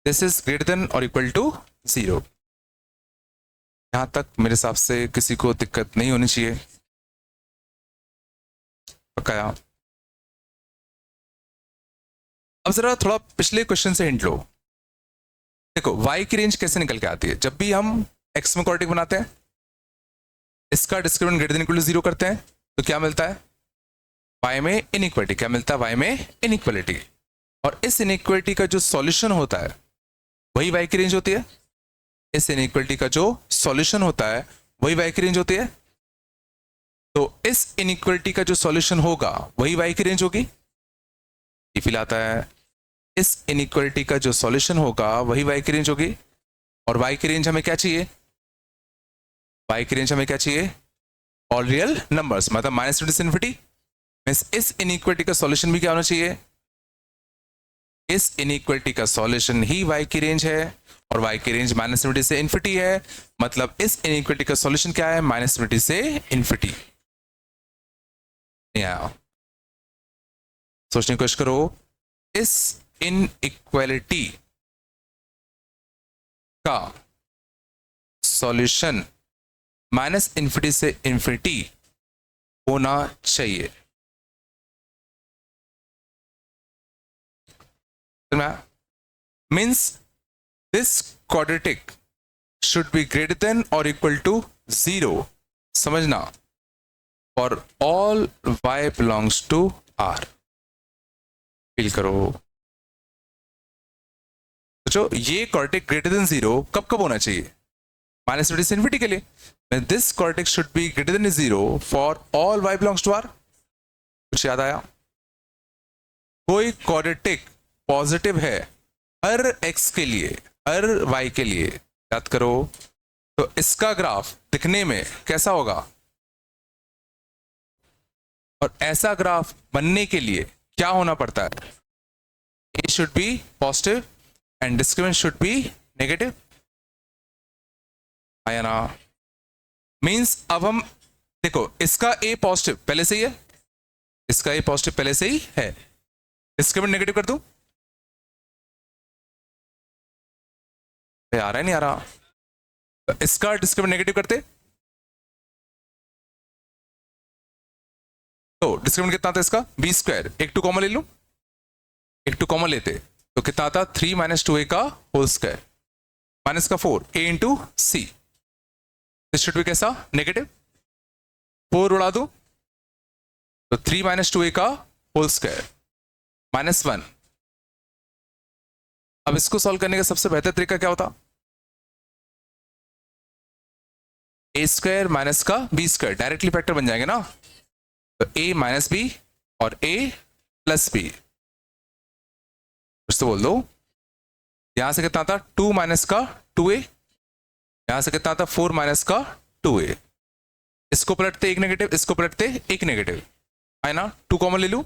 this is greater than और इक्वल टू 0। यहां तक मेरे हिसाब से किसी को दिक्कत नहीं होनी चाहिए, पक्का। अब जरा थोड़ा पिछले क्वेश्चन से हिंट लो। देखो y की रेंज कैसे निकल के आती है, जब भी हम x में क्वाड्रेटिक बनाते हैं, इसका discriminant greater than equal to 0 करते हैं, तो क्या मिलता है, y में इनइक्वालिटी। क्या मिलता है, y में इनइक्वालिटी। और इस इनइक्वालिटी का जो सॉल्यूशन होता है वही y की रेंज होती है। इस इनइक्वालिटी का जो सॉल्यूशन होता है वही y की रेंज होती है। तो इस इनइक्वालिटी का जो सॉल्यूशन होगा वही y की रेंज होगी। ये फील आता है, इस इनइक्वालिटी का जो सॉल्यूशन होगा वही y की रेंज होगी। और y की रेंज हमें क्या चाहिए, y की रेंज हमें क्या चाहिए, ऑल रियल नंबर्स, मतलब माइनस से इन्फिनिटी। इस इनइक्वालिटी का सॉल्यूशन भी क्या होना चाहिए, इस इनइक्वालिटी का सॉल्यूशन ही y की रेंज है, और y की रेंज माइनस इन्फिनिटी से इन्फिनिटी है, मतलब इस इनइक्वालिटी का सॉल्यूशन क्या है, माइनस इन्फिनिटी से इन्फिनिटी। सोचने की कोशिश करो, इस इनइक्वालिटी का सॉल्यूशन माइनस इन्फिनिटी से इन्फिनिटी होना चाहिए। Means this quadratic should be greater than और इक्वल टू 0, समझना, for all y belongs to r। Feel करो, सोचो ये क्वाड्रेटिक ग्रेटर देन 0 कब कब होना चाहिए, माइनस इन्फिनिटी से इन्फिनिटी के लिए। This quadratic should be greater than 0 for all y belongs to r। कुछ याद आया, कोई क्वाड्रेटिक पॉजिटिव है हर x के लिए, हर y के लिए, याद करो, तो इसका ग्राफ दिखने में कैसा होगा, और ऐसा ग्राफ बनने के लिए क्या होना पड़ता है, A should be positive and discriminant should be negative, आया ना। मींस अब हम देखो, इसका ए पॉजिटिव पहले से ही है, इसका ए पॉजिटिव पहले से ही है, डिस्क्रिमिनेंट नेगेटिव कर दूं, आ रहा है नहीं आ रहा, इसका डिस्क्रिमिनेंट नेगेटिव करते तो डिस्क्रिमिनेंट कितना आता है इसका, बी स्क्वायर, एक टू कॉमन ले लूं, एक टू कॉमन लेते तो कितना आता, 3 माइनस 2a का होल स्क्वायर माइनस का 4 a into c, this should be कैसा, नेगेटिव, 4 उड़ा दो तो 3 माइनस 2a का होल स्क्वायर माइनस 1। अब इसको सॉल्व करने का सबसे बेहतर तरीका क्या होता, ए स्क्वायर माइनस का बी स्क्वायर, डायरेक्टली फैक्टर बन जाएंगे ना, तो a माइनस बी और a प्लस बी, कुछ तो बोल दो, यहां से कितना आता 2 माइनस का 2a, यहां से कितना आता 4 माइनस का 2a, इसको पलटते एक नेगेटिव, इसको पलटते एक नेगेटिव, है ना, 2 कॉमन ले लूं,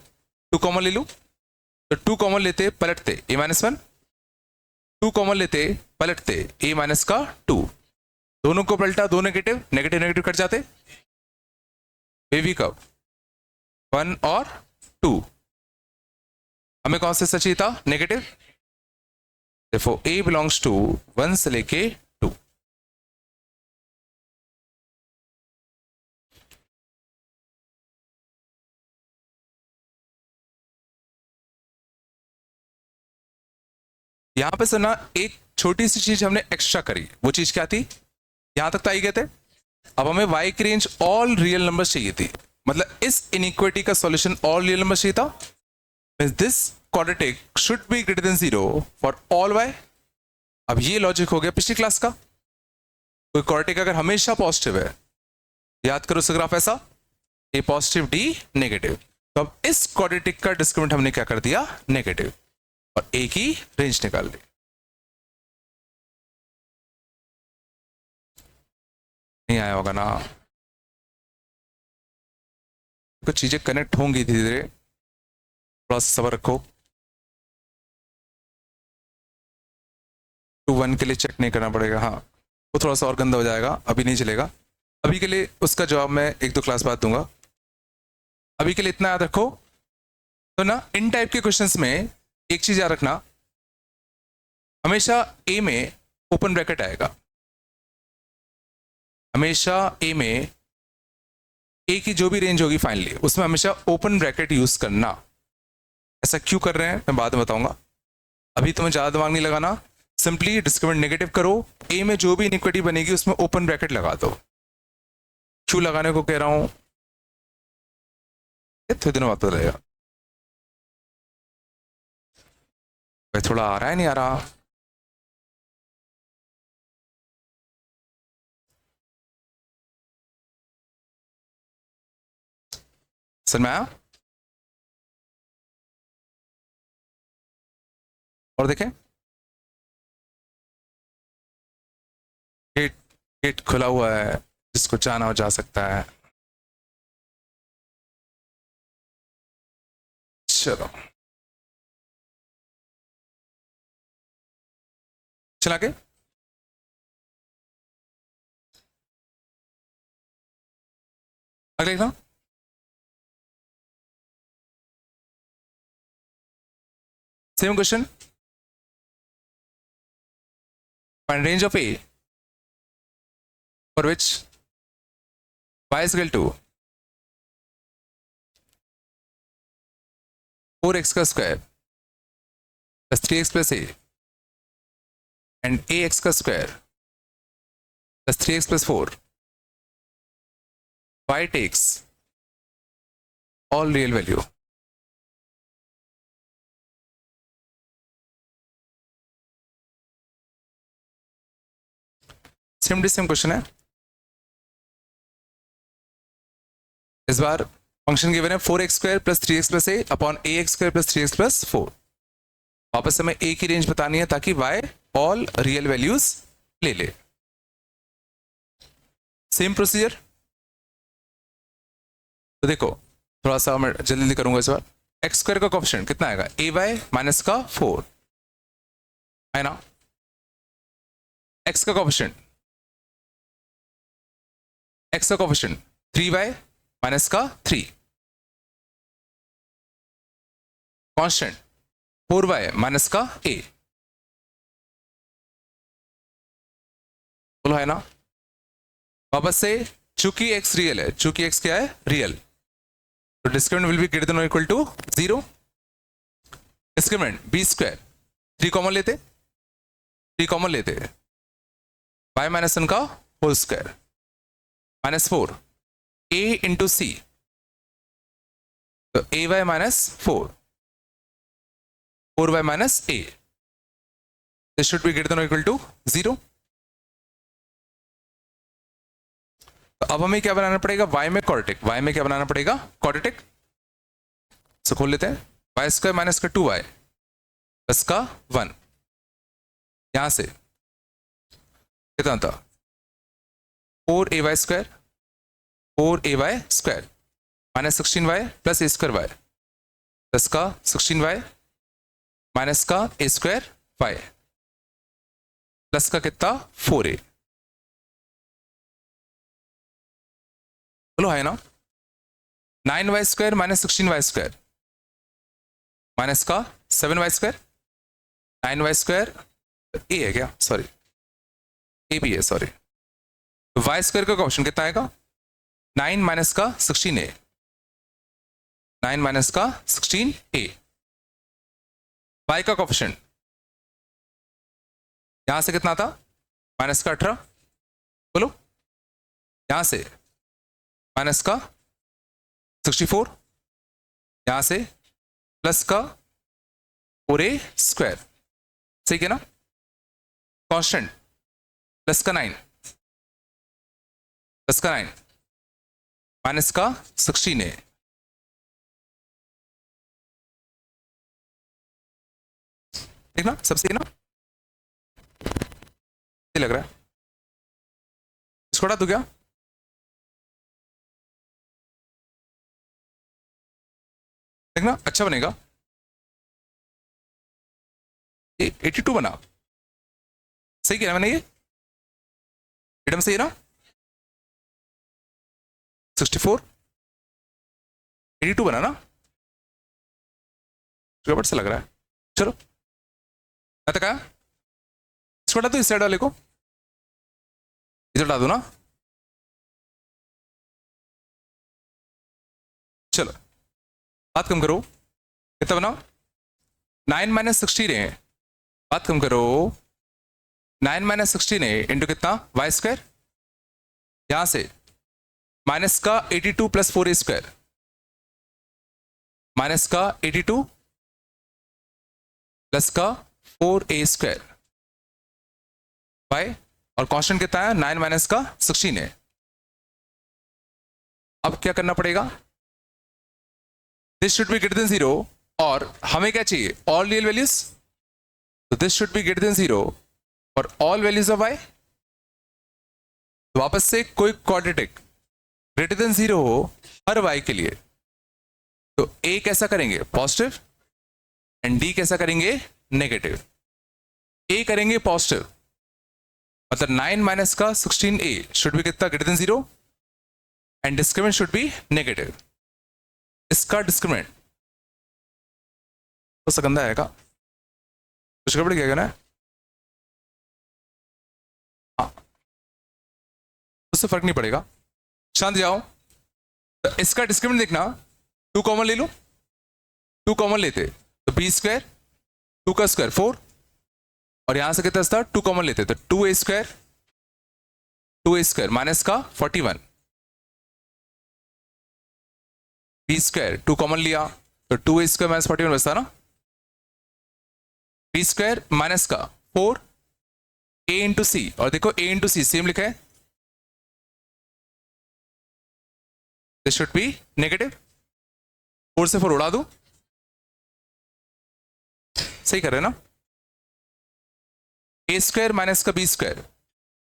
2 कॉमन ले लूं तो 2 कॉमन लेते पलटते a माइनस 1, 2 कॉमन लेते पलटते a माइनस का 2, दोनों को पलटा, दो नेगेटिव, नेगेटिव नेगेटिव कट जाते, बेबी कब 1 और 2, हमें कौन से सच था, नेगेटिव, देखो a बिलोंग्स टू 1 से लेके 2, यहां पे सुना एक छोटी सी चीज हमने एक्स्ट्रा करी, वो चीज क्या थी, यहां तक तो आई गए थे, अब हमें y की रेंज ऑल रियल नंबर्स चाहिए थी, मतलब इस इनइक्वालिटी का सॉल्यूशन ऑल रियल नंबर्स चाहिए था, this quadratic should be greater than 0 for all y। अब ये लॉजिक हो गया पिछली क्लास का, कोई क्वाड्रेटिक अगर हमेशा पॉजिटिव है, याद करो उसका ग्राफ ऐसा, a पॉजिटिव d नेगेटिव, तो अब इस क्वाड्रेटिक का डिस्क्रिमिनेंट हमने क्या कर दिया, नेगेटिव, और a की रेंज निकाल ली। नहीं आया होगा ना, कुछ चीजें कनेक्ट होंगी धीरे धीरे, थोड़ा सब्र रखो, 2-1 के लिए चेक नहीं करना पड़ेगा, हाँ वो थोड़ा सा और गंदा हो जाएगा, अभी नहीं चलेगा, अभी के लिए उसका जवाब मैं 1-2 क्लास बाद दूंगा, अभी के लिए इतना याद रखो। तो ना इन टाइप के क्वेश्चंस में एक चीज याद रखना, हमेशा ए में ओपन ब्रैकेट आएगा, हमेशा ए में ए की जो भी रेंज होगी फाइनली उसमें हमेशा ओपन ब्रैकेट यूज करना। ऐसा क्यों कर रहे हैं मैं बाद में बताऊंगा, अभी तुम्हें ज्यादा दिमाग नहीं लगाना, सिंपली डिस्क्रिमिनेंट नेगेटिव करो, ए में जो भी इनइक्वालिटी बनेगी उसमें ओपन ब्रैकेट लगा दो। क्यों लगाने को कह रहा हूं, थोड़े दिनों बाद पता लगेगा, थोड़ा आ रहा है नहीं आ रहा, सर मैं आया और देखें, गेट गेट खुला हुआ है, जिसको जाना हो जा सकता है, चलो चला के अगले ना, same question, find range of a for which y is equal to 4x का square plus 3x plus a and ax का square plus 3x plus 4, y takes all real value, same to same question है, इस बार function given है 4x square plus 3x plus a upon ax square plus 3x plus 4, वापस हमें a की range बतानी है ताकि y ऑल रियल वैल्यूज ले ले। Same procedure. तो देखो थोड़ा सा मैं जल्दी जल्दी करूंगा इस बार। एक्स स्क्वायर का कोएफिशिएंट कितना आएगा, ए बाय माइनस का 4 है ना। एक्स का कोएफिशिएंट, एक्स का कोएफिशिएंट 3 बाय माइनस का 3, कांस्टेंट 4 बाय माइनस का ए, बोलो है ना। वापस से चूंकि एक्स रियल है, चूंकि एक्स क्या है, रियल, तो discriminant will be greater than और equal to 0। Discriminant B square, 3 common लेते, 3 कॉमन लेते, y माइनस 1 का whole square minus 4 a into C, तो A Y minus 4 Y minus A, this should be greater than और equal to 0। तो अब हमें क्या बनाना पड़ेगा, y में क्वाड्रेटिक, y में क्या बनाना पड़ेगा, क्वाड्रेटिक। सो खोल लेते हैं, वाई स्क्वायर माइनस का 2y प्लस का 1, यहां से कितना था 4ay square, 4ay square minus 16y plus A square Y plus का 16y माइनस का ए स्क्वायर वाई प्लस का कितना 4a, बोलो है ना। 9y square minus 16y square minus का 7y स्क्वायर, 9y स्क्वायर ए है क्या, सॉरी ए भी है, सॉरी। तो वाई स्क्वायर का क्वेश्चन कितना आएगा, 9 माइनस का 16a, 9 माइनस का 16a। वाई का कोएफिशिएंट यहां से कितना था, माइनस का 18, बोलो, यहां से माइनस का 64, यहां से प्लस का 4a स्क्वायर, सही है ना। कांस्टेंट प्लस का 9, प्लस का 9 माइनस का 16a, ठीक ना, सब सही ना, सही लग रहा है। इसको हटा दूं क्या, देखना अच्छा बनेगा। ये 82 बना, सही किया मैंने, ये एकदम सही है ना। 64 82 बना ना, गड़बड़ से लग रहा है। चलो मैं कहा इसको हटा दो, इस साइड वाले को इधर हटा दो ना। चलो बात कम करो, कितना बना 9 माइनस 16 है, बात कम करो 9 माइनस 16 है इंटू कितना वाई स्क्वायर, यहां से माइनस का 82 प्लस 4a स्क्वायर, माइनस का 82 प्लस का 4a स्क्वायर बाय, और कांस्टेंट कितना है 9 माइनस का 16 है। अब क्या करना पड़ेगा, this should be greater than 0, और हमें क्या चाहिए, ऑल रियल वैल्यूज, तो this should be greater than 0 और ऑल वैल्यूज ऑफ y। वापस से कोई क्वाड्रेटिक ग्रेटर देन 0 हो हर y के लिए, तो a कैसा करेंगे पॉजिटिव एंड d कैसा करेंगे नेगेटिव। a करेंगे पॉजिटिव, मतलब 9 माइनस का 16a शुड बी कितना greater than 0 and discriminant should be negative. इसका डिस्क्रिमिनेंट तो सकंदा आएगा, कुछ गड़बड़ क्या ना, हाँ उससे फर्क नहीं पड़ेगा, शांत जाओ। तो इसका डिस्क्रिमिनेंट देखना, 2 कॉमन ले लो, 2 कॉमन लेते तो बी स्क्वायर, 2 का स्क्वायर 4, और यहां से कितना था 2 कॉमन लेते तो 2a स्क्वायर माइनस का 41, बी स्क्वायर 2 कॉमन लिया तो 2a स्क्वायर माइनस 41 बचता ना, बी स्क्वायर माइनस का 4 a इंटू सी, और देखो a इंटू सी सेम लिखा है, दिस शुड बी नेगेटिव, 4 से 4 उड़ा दो, सही कर रहे हैं ना। a स्क्वायर माइनस का b square,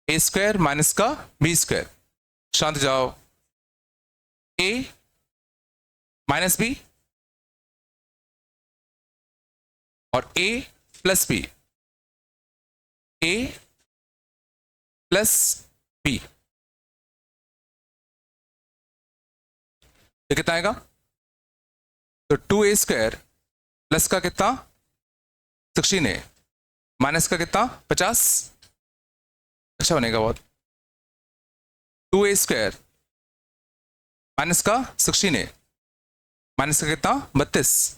a square minus का बी स्क्वायर शांत जाओ। ए माइनस बी और a plus b, a plus b, ये कितना आएगा? तो 2a² प्लस का कितना 16a माइनस का कितना 50, अच्छा बनेगा बहुत। 2a² माइनस का 16a माइनस का कितना 32।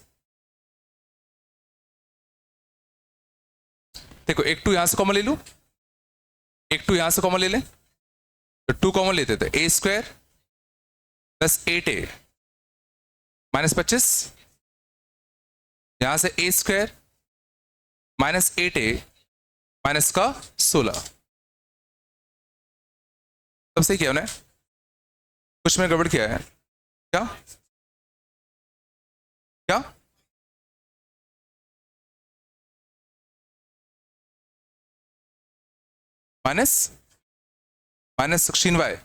देखो एक 2 यहां से कॉमन ले लूं, एक 2 यहां से कॉमन ले लें, तो 2 कॉमन लेते थे, a² प्लस 8a माइनस 25, यहां से a² माइनस 8a माइनस का 16। तब सही किया उन्हें, कुछ में गड़बड़ किया है क्या? क्या माइनस 16y,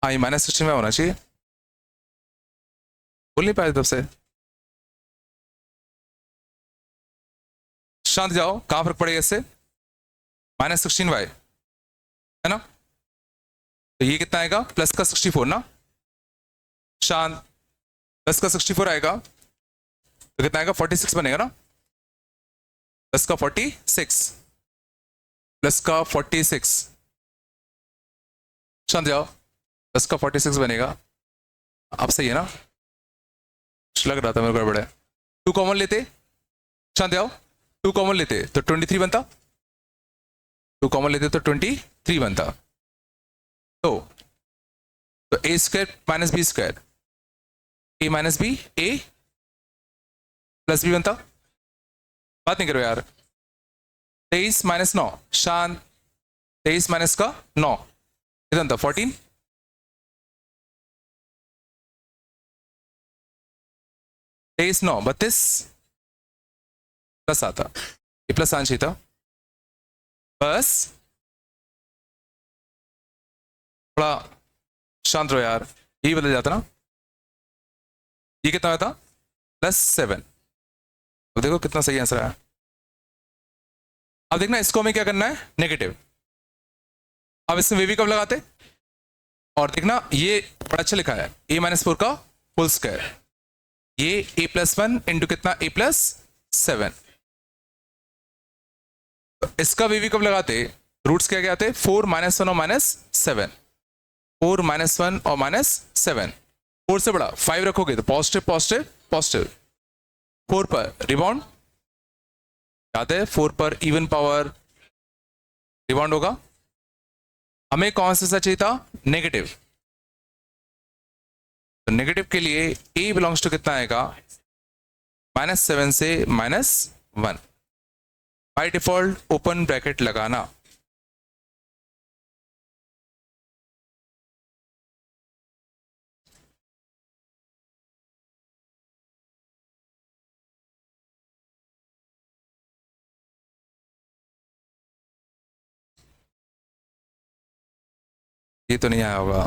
हाँ ये माइनस 16y होना चाहिए, बोल नहीं पाए तब से। शांत जाओ, कहां फर्क पड़ेगा इससे? माइनस 16y है ना, तो ये कितना आएगा प्लस का 64 ना, शांत प्लस का 64 आएगा तो कितना आएगा 46 बनेगा ना, प्लस का 46, प्लस का 46, शांत जाओ, प्लस का 46 बनेगा। अब सही है ना, लग रहा था मेरे को गड़बड़ है। 2 कॉमन लेते, शांत जाओ, 2 कॉमन लेते तो 23 बनता, 2 कॉमन लेते तो 23 बनता। तो a² minus b², a minus b a plus b बनता, बात नहीं करो यार। 23 माइनस 9, शांत 23 माइनस का 9 कितना बनता 14, तेईस 9 32 प्लस आता, ये प्लस आना चाहिए था, बस थोड़ा शांत रहो यार, यही बदल जाता ना। ये कितना होता +7, तो देखो कितना सही आंसर आया। अब देखना इसको हमें क्या करना है नेगेटिव, अब इसमें वे भी कब लगाते, और देखना ये बड़ा अच्छा लिखा है a-4 का होल स्क्वायर, ये a+1 इंटू कितना a+7, तो इसका वी कब लगाते, रूट्स क्या क्या आते 4 -1 और -7, 4 -1 और -7, 4 से बड़ा 5 रखोगे तो पॉजिटिव पॉजिटिव पॉजिटिव, 4 पर रिबाउंड याद है, 4 पर इवन पावर रिबाउंड होगा। हमें कौन सा चाहिए था नेगेटिव, तो नेगेटिव के लिए a बिलोंग्स टू कितना आएगा -7 से -1, बाय डिफॉल्ट ओपन ब्रैकेट लगाना, ये तो नहीं आया होगा।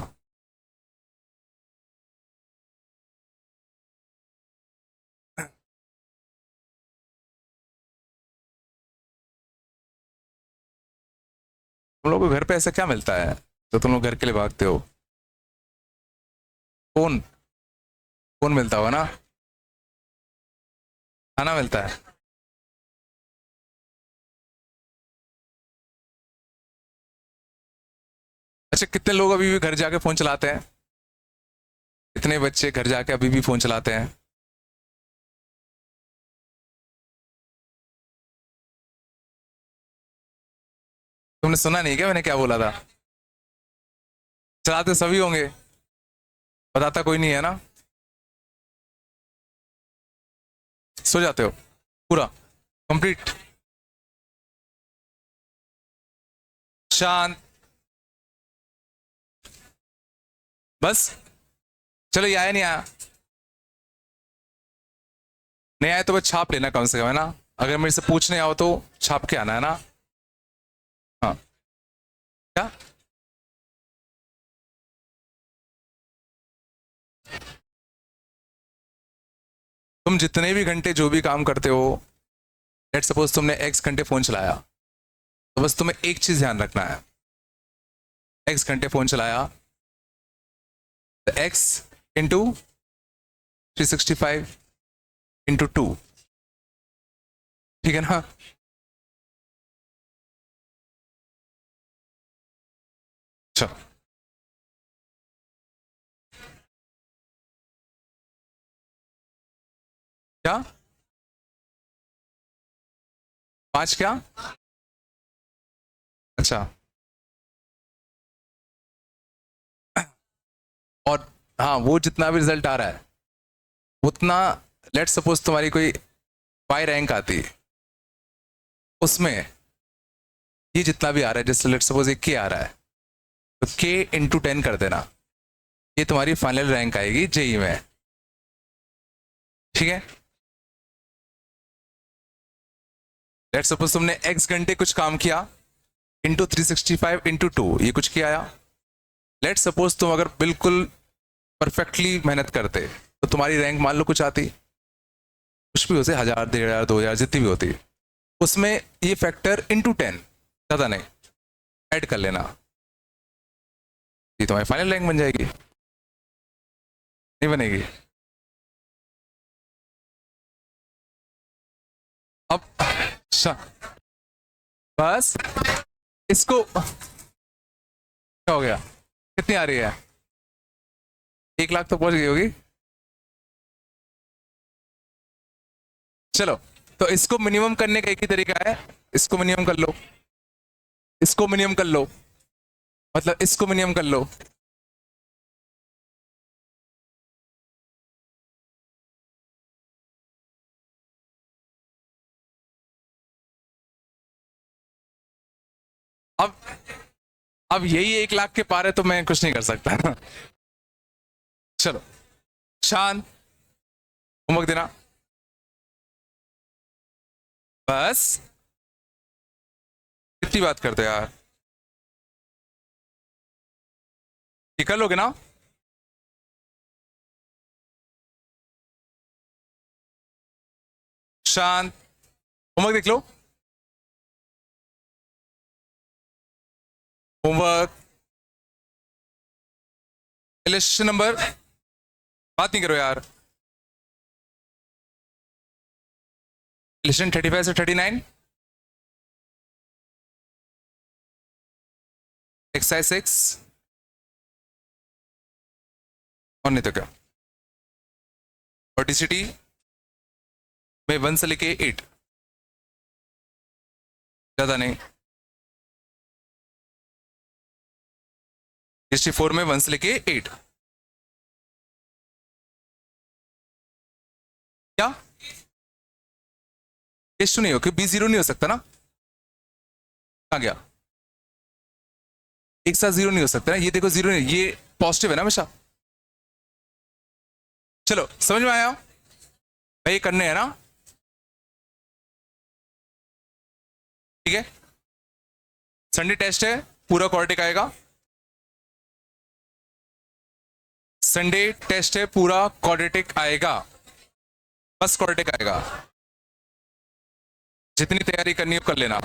तुम लोग को घर पे ऐसा क्या मिलता है तो तुम लोग घर के लिए भागते हो? फोन, फोन मिलता होगा ना, खाना मिलता है। अच्छा कितने लोग अभी भी घर जाके फोन चलाते हैं, कितने बच्चे घर जाके अभी भी फोन चलाते हैं? तुमने सुना नहीं क्या मैंने क्या बोला था? चलाते सभी होंगे, बताता कोई नहीं है ना, सो जाते हो पूरा कंप्लीट, शांत, बस चलो ये आया नहीं आया, नहीं आया तो बस छाप लेना कम से कम है ना, अगर मेरे से पूछने आओ तो छाप के आना है ना। हाँ क्या तुम जितने भी घंटे जो भी काम करते हो, लेट सपोज तुमने x घंटे फोन चलाया, तो बस तुम्हें एक चीज ध्यान रखना है, x घंटे फोन चलाया तो x इंटू 365 इंटू 2, ठीक है ना? अच्छा, क्या 5 क्या? अच्छा, और हाँ, वो जितना भी रिजल्ट आ रहा है उतना, लेट सपोज तुम्हारी कोई वाई रैंक आती, उसमें ये जितना भी आ रहा है, जैसे लेट सपोज एक के आ रहा है, तो के इंटू 10 कर देना, ये तुम्हारी फाइनल रैंक आएगी जेई में, ठीक है? लेट सपोज तुमने x घंटे कुछ काम किया, इंटू 365 इंटू 2, ये कुछ किया आया। लेट सपोज तुम अगर बिल्कुल परफेक्टली मेहनत करते तो तुम्हारी रैंक मान लो कुछ आती, कुछ भी होते, 1000, 1500, 2000, जितनी भी होती, उसमें ये फैक्टर इंटू 10, ज़्यादा नहीं, ऐड कर लेना, ये तुम्हारी फाइनल रैंक बन जाएगी, नहीं बनेगी? अब अच्छा, बस इसको क्या हो गया, कितनी आ रही है? 1 लाख तो पहुंच गई होगी। चलो, तो इसको मिनिमम करने का एक ही तरीका है, इसको मिनिमम कर लो, इसको मिनिमम कर लो, मतलब इसको मिनिमम कर लो। अब अब यही 1 लाख के पार है, तो मैं कुछ नहीं कर सकता। चलो, शांत, होमवर्क देना, बस कितनी बात करते हो यार, ये कर लोगे ना? शांत, होमवर्क देख लो, होमवर्क, इलेक्शन नंबर, बात नहीं करो यार, इलेक्शन 35 से 39, एक्सरसाइज 6, और नहीं तो क्या, और डीसीटी में 1 से लेके 8, ज्यादा नहीं, डीसीटी 4 में 1 से लेके 8, क्या टेस्ट नहीं हो, कि B0 नहीं हो सकता ना? कहाँ गया, एक साथ 0 नहीं हो सकता ना, ये देखो 0 नहीं, ये पॉजिटिव है ना हमेशा। चलो, समझ में आया भाई, ये करने है ना? ठीक है, संडे टेस्ट है, पूरा क्वाड्रेटिक आएगा, संडे टेस्ट है, पूरा क्वाड्रेटिक आएगा, बस क्वाड्रेटिक आएगा, जितनी तैयारी करनी हो कर लेना।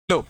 लो,